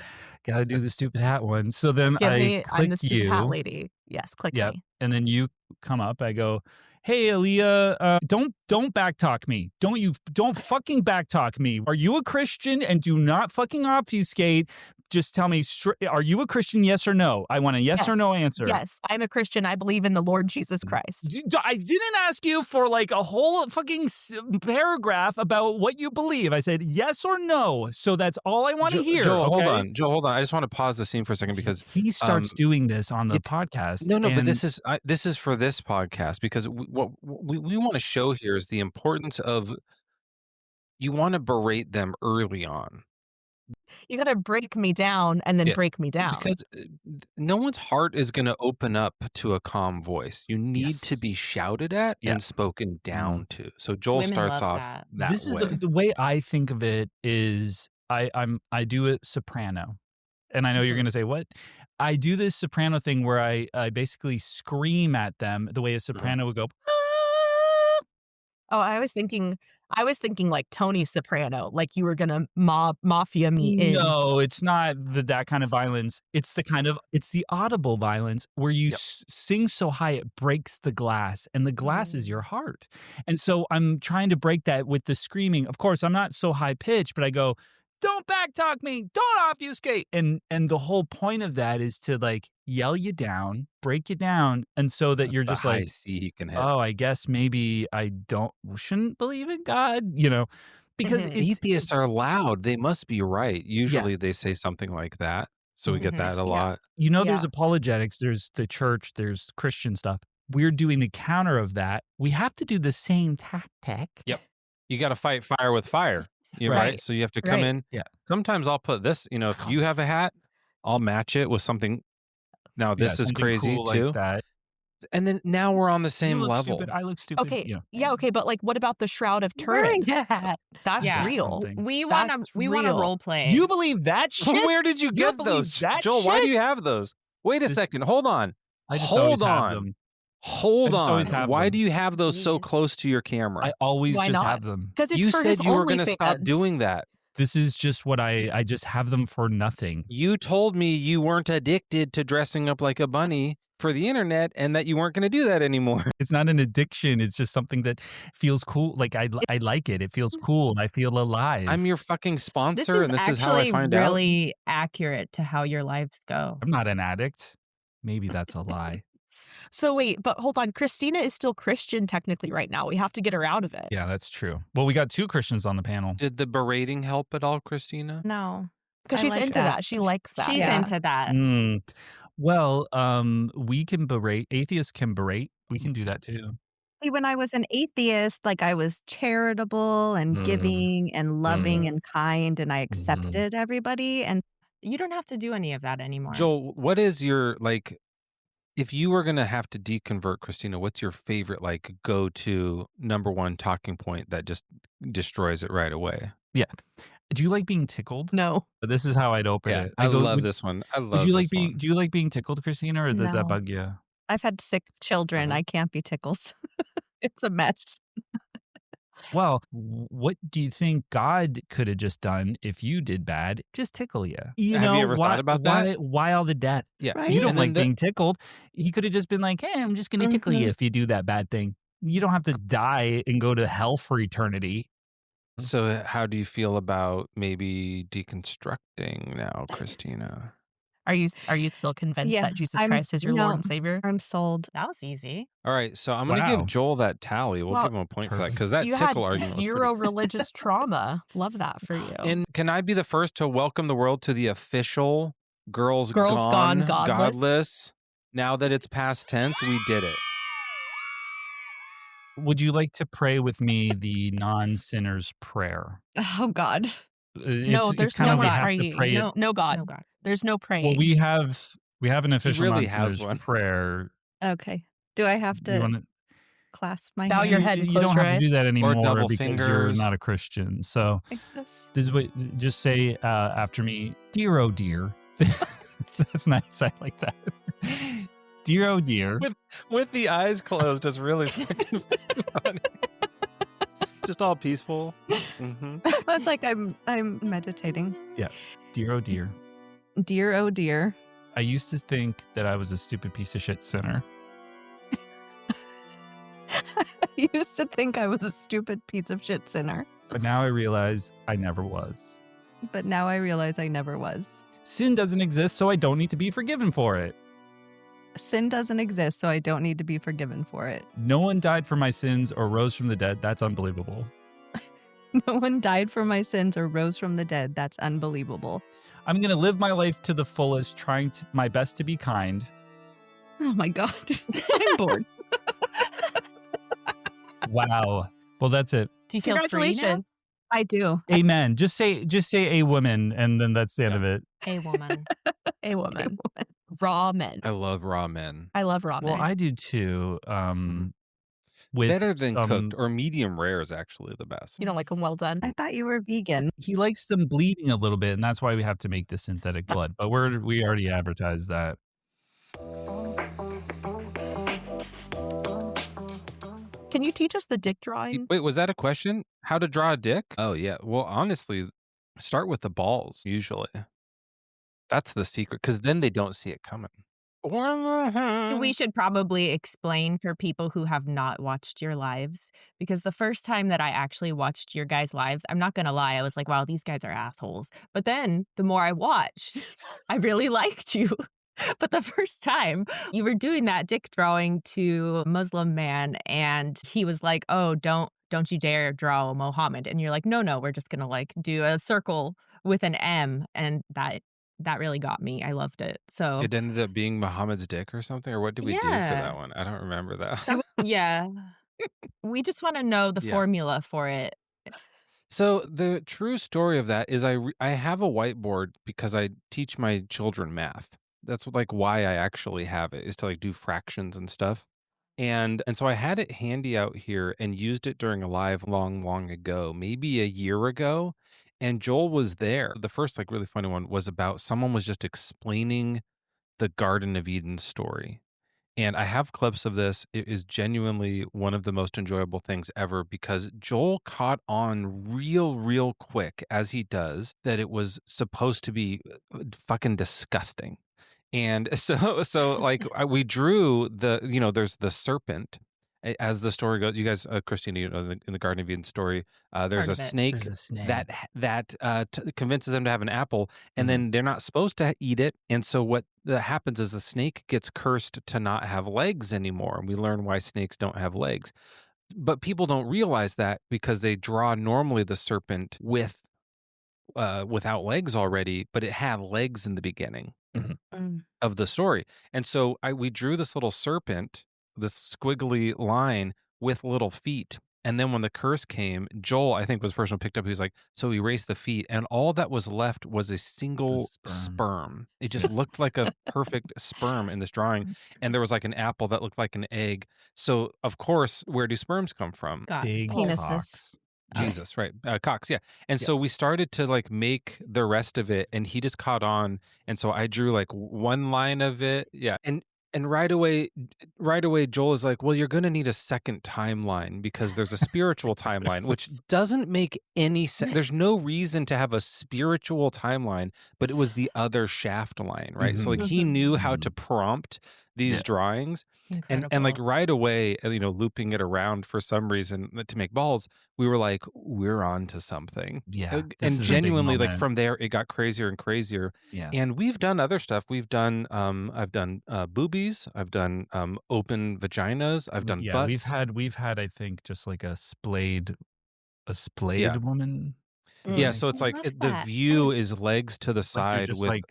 got to do the stupid hat one. So then Give I me, click I'm the stupid you. hat lady. Yes, click Yep. me. And then you come up. I go, hey, Aaliyah, don't backtalk me. Don't fucking backtalk me. Are you a Christian? And do not fucking obfuscate. Just tell me, are you a Christian? Yes or no? I want a yes or no answer. Yes, I'm a Christian. I believe in the Lord Jesus Christ. I didn't ask you for like a whole fucking paragraph about what you believe. I said yes or no. So that's all I want to hear. Joel, okay? hold on. I just want to pause the scene for a second because he starts doing this on the podcast. No, but this is for this podcast because what we want to show here is the importance of you want to berate them early on. You got to break me down and then break me down. Because no one's heart is going to open up to a calm voice. You need to be shouted at and spoken down to. So Joel Women starts love off that this way. is the way I think of it is I do a soprano. And I know you're going to say, what? I do this soprano thing where I basically scream at them the way a soprano would go. Oh, I was thinking like Tony Soprano, like you were gonna mafia me in. No, it's not that kind of violence. It's the audible violence where you sing so high it breaks the glass, and the glass is your heart. And so I'm trying to break that with the screaming. Of course, I'm not so high pitched, but I go, "Don't backtalk me, don't obfuscate." And the whole point of that is to like yell you down, break you down, and so that you're just like, he can hit. oh, I guess maybe I shouldn't believe in God, because atheists are loud. They must be right. Usually they say something like that. So we get that a lot. There's apologetics, there's the church, there's Christian stuff. We're doing the counter of that. We have to do the same tactic. Yep. You got to fight fire with fire. Right. So you have to come in. Yeah. Sometimes I'll put this, if you have a hat, I'll match it with something. Now this is crazy cool too. Like that. And then now we're on the same You look level. Stupid, I look stupid. Okay. Yeah. Okay. But like, what about the Shroud of Turin? Wearing a hat. That's real. Something. We want to role play. You believe that shit? Where did you get those, Joel? Why do you have those? Wait a second. Hold on. I just always have them. Hold on. Why them. do you have those so close to your camera? I always Why just not? have them. Because it's You for said his you were going to stop OnlyFans. doing that. This is just what I just have them for nothing. You told me you weren't addicted to dressing up like a bunny for the internet and that you weren't going to do that anymore. It's not an addiction. It's just something that feels cool. Like I like it. It feels cool. I feel alive. I'm your fucking sponsor, This is and this is how I find out. really accurate to how your lives go. I'm not an addict. Maybe that's a lie. So wait, but hold on. Christina is still Christian technically right now. We have to get her out of it. Yeah, that's true. Well, we got 2 Christians on the panel. Did the berating help at all, Christina? No. Because I she's like into that. She likes that. She's yeah. into that. Well, we can berate. Atheists can berate. We can do that too. See, when I was an atheist, like I was charitable and giving and loving and kind, and I accepted everybody. And You don't have to do any of that anymore. Joel, what is your, like, if you were going to have to deconvert Christina, what's your favorite, like, go-to number one talking point that just destroys it right away? Yeah. Do you like being tickled? No. This is how I'd open it. I love this one. I love Would you this like being? one. Do you like being tickled, Christina, or does that No. bug you? I've had 6 children. I can't be tickled. It's a mess. Well, what do you think God could have just done if you did bad? Just tickle you. Have you ever thought about that? Why all the death? Yeah. Right? You don't And then like being tickled. He could have just been like, hey, I'm just going to tickle you if you do that bad thing. You don't have to die and go to hell for eternity. So how do you feel about maybe deconstructing now, Christina? Are you still convinced Yeah, that Jesus I'm- Christ is your no. Lord and Savior? I'm sold. That was easy. All right, so I'm going to Wow. give Joel that tally. We'll Well, give him a point for that because that You had tickle argument was zero pretty... religious trauma. Love that for you. And can I be the first to welcome the world to the official Girls Gone Godless? Godless? Now that it's past tense, we did it. Would you like to pray with me the non-sinner's prayer? Oh, God. No, It's there's kinda no we have to praying. pray it. No God. No God. There's no praying. Well, we have an official really has non-sinner's one. prayer. Okay. Do I have You to wanna- clasp my Bow hand? your head and You close don't your have to do eyes. that anymore double because you're fingers. not a Christian. So I guess. this is what, just say after me, dear oh dear. That's nice. I like that. Dear oh dear. With the eyes closed is really fucking funny. Just all peaceful. It's like I'm meditating. Dear oh dear. Dear, oh dear. I used to think that I was a stupid piece of shit sinner. I used to think I was a stupid piece of shit sinner, But now I realize I never was. but now I realize I never was. Sin doesn't exist, so I don't need to be forgiven for it. Sin doesn't exist, so I don't need to be forgiven for it. No one died for my sins or rose from the dead. That's unbelievable. No one died for my sins or rose from the dead. That's unbelievable. I'm going to live my life to the fullest, trying my best to be kind. Oh my God. I'm bored. Wow. Well, that's it. Do you feel free now? Congratulations. I do. Amen. Just say a woman, and then that's the end of it. A woman. A woman. Raw men. I love raw men. I love raw Well, men. I do too. With Better than cooked or medium rare is actually the best. You don't like them well done. I thought you were vegan. he likes them bleeding a little bit, and that's why we have to make the synthetic blood. But we already advertised that. Can you teach us the dick drawing? Wait, was that a question? How to draw a dick? Oh, yeah. Well, honestly, start with the balls, usually. That's the secret, because then they don't see it coming. We should probably explain for people who have not watched your lives, because the first time that I actually watched your guys' lives, I'm not going to lie, I was like, wow, these guys are assholes. But then the more I watched, I really liked you. But the first time you were doing that dick drawing to a Muslim man, and he was like, oh, don't you dare draw Mohammed. And you're like, no, we're just going to like do a circle with an M. And that really got me. I loved it. So It ended up being Muhammad's dick or something? Or what did we do for Yeah. that one? I don't remember that. So, yeah. We just want to know the Yeah. formula for it. So the true story of that is I have a whiteboard because I teach my children math. That's like why I actually have it, is to like do fractions and stuff. And so I had it handy out here and used it during a live long ago, maybe a year ago. And Joel was there. The first like really funny one was about someone was just explaining the Garden of Eden story. And I have clips of this. It is genuinely one of the most enjoyable things ever because Joel caught on real quick, as he does, that it was supposed to be fucking disgusting. And so like we drew there's the serpent, as the story goes, you guys, Christina, in the Garden of Eden story, there's Part a of it. snake There's a snake. that convinces them to have an apple, and Mhm. then they're not supposed to eat it. And so what that happens is the snake gets cursed to not have legs anymore, and we learn why snakes don't have legs. But people don't realize that because they draw normally the serpent without legs already, but it had legs in the beginning Mm. of the story. And so we drew this little serpent, this squiggly line with little feet. And then when the curse came, Joel, I think, was the first one picked up. He was like, so he erased the feet, and all that was left was a single sperm. It just looked like a perfect sperm in this drawing. And there was like an apple that looked like an egg. So, of course, where do sperms come from? God. Big Penises. cocks. Jesus, right. Cox, yeah. And Yeah. so we started to like make the rest of it, and he just caught on. And so I drew like one line of it. Yeah. And right away, Joel is like, well, you're going to need a second timeline because there's a spiritual timeline, which doesn't make any sense. There's no reason to have a spiritual timeline, but it was the other shaft line, right? So like he knew how to prompt these drawings. And like Incredible. right away, looping it around for some reason to make balls, we were like, we're on to something. Yeah. And this is a big genuinely, like moment. from there, it got crazier and crazier. Yeah. And we've done other stuff. We've done, I've done boobies. I've done open vaginas. I've done Yeah, butts. we've had I think just like a splayed Yeah. woman. Yeah, Mm. so it's I like love the that. view is legs to the Like they're side just with like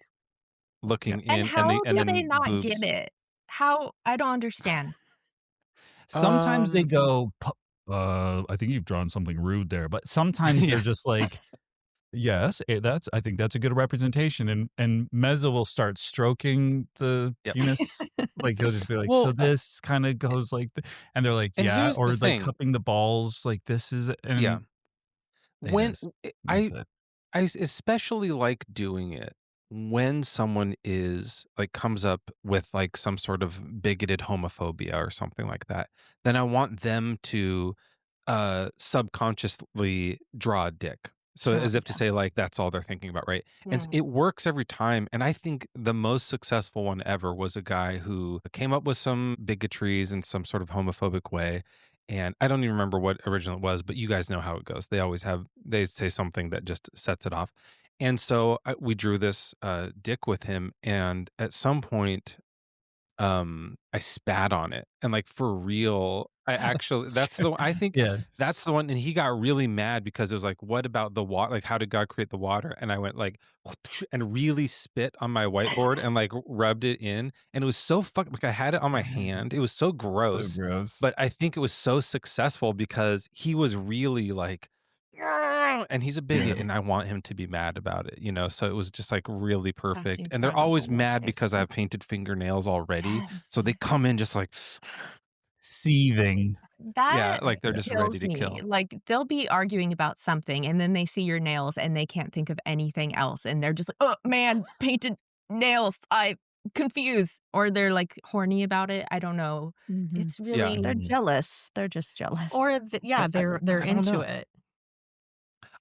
looking And in, how and do then they not boobs. get it? How? I don't understand. sometimes they Um, go, I think you've drawn something rude there, but sometimes they're Yeah. just like, yes, I think that's a good representation, and Mezzo will start stroking the Yep. penis, like he'll just be like, Well, so this kind of goes like, and they're like, and yeah, here's the or like thing. cupping the balls, like this is, and Yeah. they When just I miss it. especially like doing it when someone is like comes up with like some sort of bigoted homophobia or something like that, then I want them to subconsciously draw a dick. So Sure, as if to yeah. say like that's all they're thinking about, right? And Mm. it works every time. And I think the most successful one ever was a guy who came up with some bigotries in some sort of homophobic way. And I don't even remember what original it was, but you guys know how it goes. They say something that just sets it off. And so we drew this dick with him, and at some point I spat on it, and like for real, I actually that's the one I think Yeah. that's the one. And he got really mad because it was like, what about the water? Like, how did God create the water? And I went like and really spit on my whiteboard and like rubbed it in, and it was so like I had it on my hand. It was so gross, So gross. but I think it was so successful because he was really like, "Argh," and he's a bigot, and I want him to be mad about it, so it was just like really perfect. And they're always incredible. mad because I have painted fingernails already, Yes. so they come in just like Seething. yeah, That like they're just ready kills to me. kill. Like they'll be arguing about something and then they see your nails and they can't think of anything else and they're just like, "Oh man, painted nails. I confused." Or they're like horny about it. I don't know. Mhm. It's Yeah. really They're jealous. They're just jealous. Or yeah, they're I don't into know. it.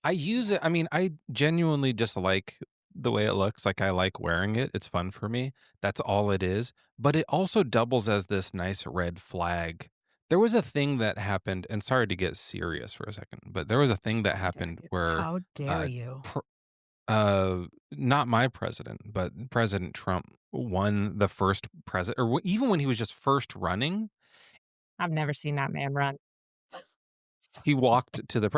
I use it. I mean, I genuinely just like the way it looks. Like I like wearing it. It's fun for me. That's all it is. But it also doubles as this nice red flag. There was a thing that happened, and sorry to get serious for a second, but there was a thing that happened where How dare you? not my president, but President Trump won the first president, or even when he was just first running, I've never seen that man run. he walked to the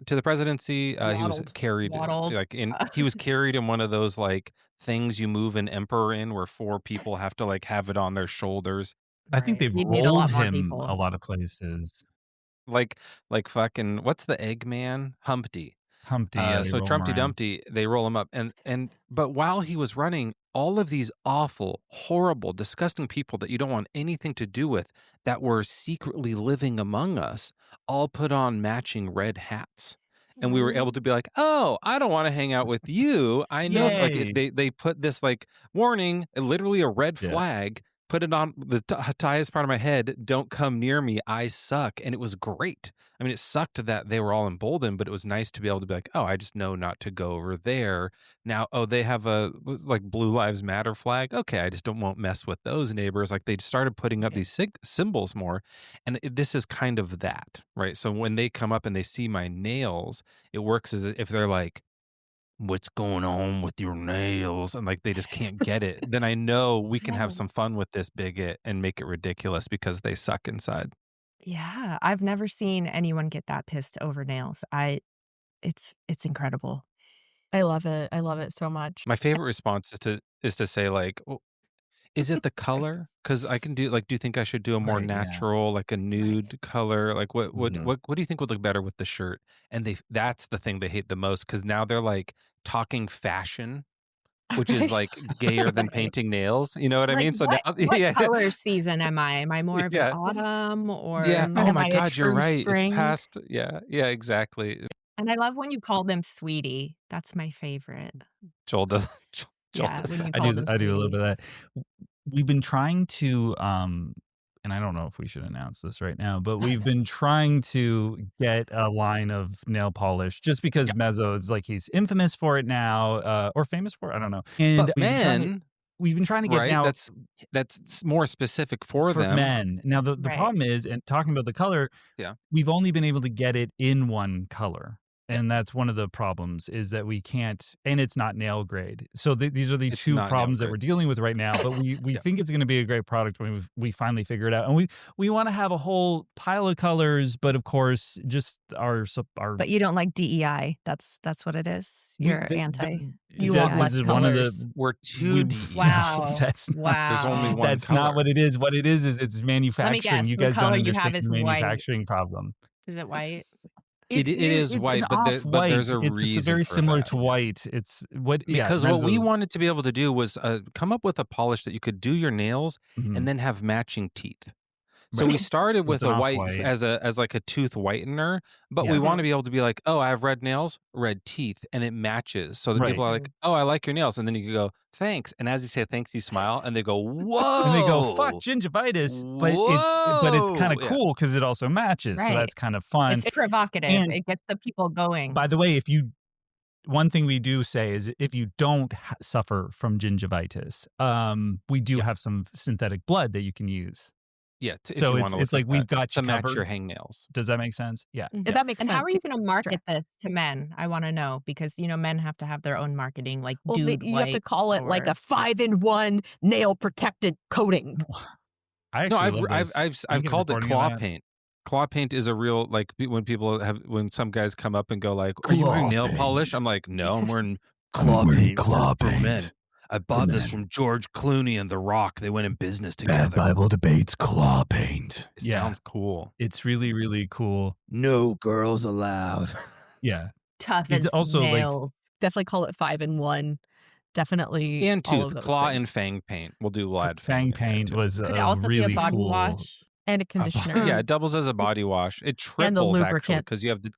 to the presidency. He was Waddled. carried Waddled. he was carried in one of those like things you move an emperor in, where 4 people have to like have it on their shoulders, I think they've You'd need a lot rolled more him people. a lot of places. like fucking what's the Eggman? Humpty. Humpty, yeah, they So roll him Trumpty around. Dumpty, they roll him up, and but while he was running, all of these awful, horrible, disgusting people that you don't want anything to do with, that were secretly living among us, all put on matching red hats. And we were able to be like, oh, I don't want to hang out with you. I know, like Yay. they put this like warning, literally a red Yeah. flag. put it on the highest part of my head. Don't come near me. I suck. And it was great. I mean, it sucked that they were all emboldened, but it was nice to be able to be like, oh, I just know not to go over there. Now, oh, they have a like Blue Lives Matter flag. Okay, I just won't mess with those neighbors. Like they started putting up these symbols more. And this is kind of that, right? So when they come up and they see my nails, it works as if they're like, what's going on with your nails? And like they just can't get it. Then I know we can have some fun with this bigot and make it ridiculous because they suck inside. Yeah, I've never seen anyone get that pissed over nails. It's incredible. I love it. I love it so much. My favorite response is to say like, well, is it the color? Because I can do like, do you think I should do a more natural, like a nude color? Like what do you think would look better with the shirt? And that's the thing they hate the most, because now they're like talking fashion, which is like gayer than painting nails. You know what I mean? So now, what color season am I? Am I more of an autumn or oh my God, you're right. Spring? It's past, yeah, exactly. And I love when you call them sweetie. That's my favorite. Joel does. I do a little bit of that. We've been trying to, and I don't know if we should announce this right now, but we've been trying to get a line of nail polish just because Mezzo is like, he's infamous for it now, or famous for it. I don't know. And we've been trying to get now. That's more specific for them. Men. Now the problem is, and talking about the color, we've only been able to get it in one color. And that's one of the problems, is that we can't, and it's not nail grade. So these are the two problems that we're dealing with right now. But we think it's going to be a great product when we finally figure it out. And we want to have a whole pile of colors, but of course, just our. But you don't like DEI. That's what it is. You're anti. You want less colors. We're too DEI. Wow. That's there's only one. That's color. not what it is. What it is it's manufacturing. Guess, you guys don't understand the white. manufacturing problem. Is it white? It is white, but there's a reason. It's very similar to white. It's what because what we wanted to be able to do was come up with a polish that you could do your nails and then have matching teeth. So we started with a white as like a tooth whitener, but we want to be able to be like, oh, I have red nails, red teeth, and it matches. So that people are like, oh, I like your nails, and then you can go, thanks. And as you say thanks, you smile, and they go, whoa, and they go, fuck gingivitis, but it's kind of cool because it also matches. So that's kind of fun. It's provocative. And it gets the people going. By the way, one thing we do say is if you don't suffer from gingivitis, we do have some synthetic blood that you can use. Yeah, so it's like we've got you to match covered. your hangnails. Does that make sense? Yeah. That makes sense. And how are you going to market this to men? I want to know, because men have to have their own marketing, like you have to call it like a 5-in-1 nail protected coating. I've called it claw paint. Claw paint is a real, like, when some guys come up and go like, are you wearing nail polish? I'm like, no, I'm wearing claw paint for men. I bought this from George Clooney and The Rock. They went in business together. Bad Bible Debates claw paint. It sounds cool. It's really, really cool. No girls allowed. Yeah. Tough as also nails. Definitely call it 5-in-1. Definitely. And tooth, claw, and fang paint. We'll do lad fang paint was Could it also really be a body cool. wash? And a conditioner. Yeah, it doubles as a body wash. It triples, and the lubricant. Because you have the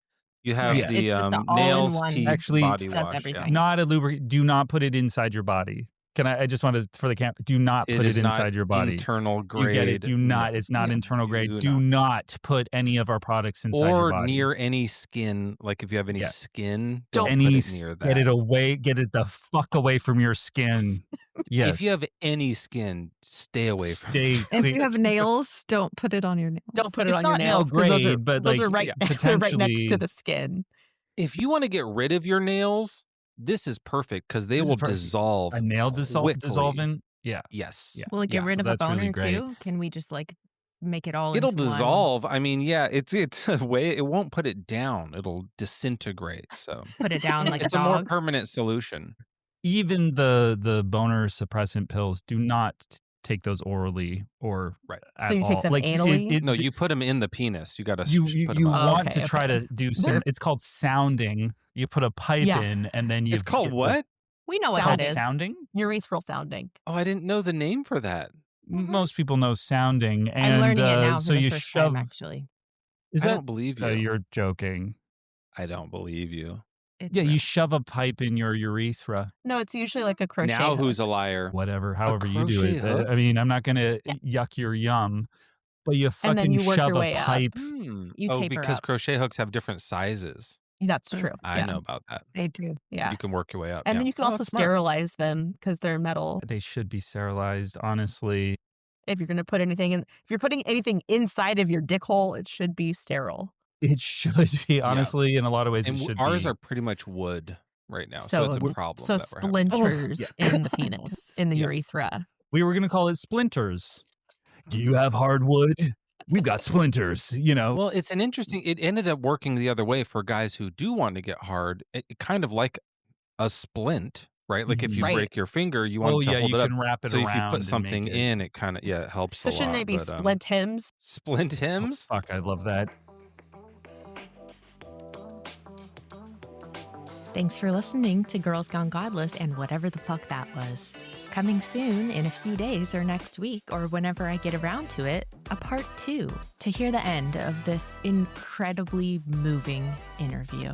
nails, teeth, actually, body wash. Not a lubricant. Do not put it inside your body. I just wanted for the camp. Do not put it inside your body. Internal grade. You get it. Do not. It's not internal grade. Do not put any of our products inside your body. Or near any skin. Like if you have any skin, don't put it near that. Get it away. Get it the fuck away from your skin. Yes. If you have any skin, stay away from it. If you have nails, don't put it on your nails. Don't put it on your nails. Those are right next to the skin. If you want to get rid of your nails, this is perfect because they will dissolve. A nail dissolving? Yeah. Yes. Yeah. Will it get rid of a boner too? Can we just like make it all It'll into dissolve. one? I mean, yeah, it's a way. It won't put it down. It'll disintegrate. So put it down like it's a more permanent solution. Even the boner suppressant pills, do not take those orally or so you take them anally? No, you put them in the penis. You got to you want to try to do some. It's called sounding. You put a pipe in, and then you. It's called what? We know what that is. Sounding. Urethral sounding. Oh, I didn't know the name for that. Most people know sounding, and I'm learning it now so for the you first shove. time, actually. I don't believe you. You're joking. I don't believe you. Yeah, you shove a pipe in your urethra. No, it's usually like a crochet Now hook. who's a liar? Whatever, however you do crochet it. hook? I mean, I'm not going to yuck your yum, but you And then fucking you work shove your a way up. pipe. You taper because up. crochet hooks have different sizes. That's true. I know about that. They do. Yeah. You can work your way up. And yeah. then you can also that's smart. sterilize them because they're metal. They should be sterilized, honestly. If you're going to put anything in, if you're putting anything inside of your dick hole, it should be sterile. It should be, honestly, in a lot of ways, And it should ours be. are pretty much wood right now, so it's a problem. So that we're having. splinters in the penis, in the urethra. We were going to call it splinters. Do you have hardwood? We've got splinters, you know. Well, it's an interesting. It ended up working the other way for guys who do want to get hard. It kind of like a splint, right? Like if you Right. break your finger, you want to hold you it up. can wrap it So around. if you put and something make it... in, it kind of it helps So a lot. shouldn't they be but, splint hymns? Splint hymns? Oh, fuck, I love that. Thanks for listening to Girls Gone Godless and whatever the fuck that was. Coming soon in a few days or next week or whenever I get around to it, a part 2 to hear the end of this incredibly moving interview.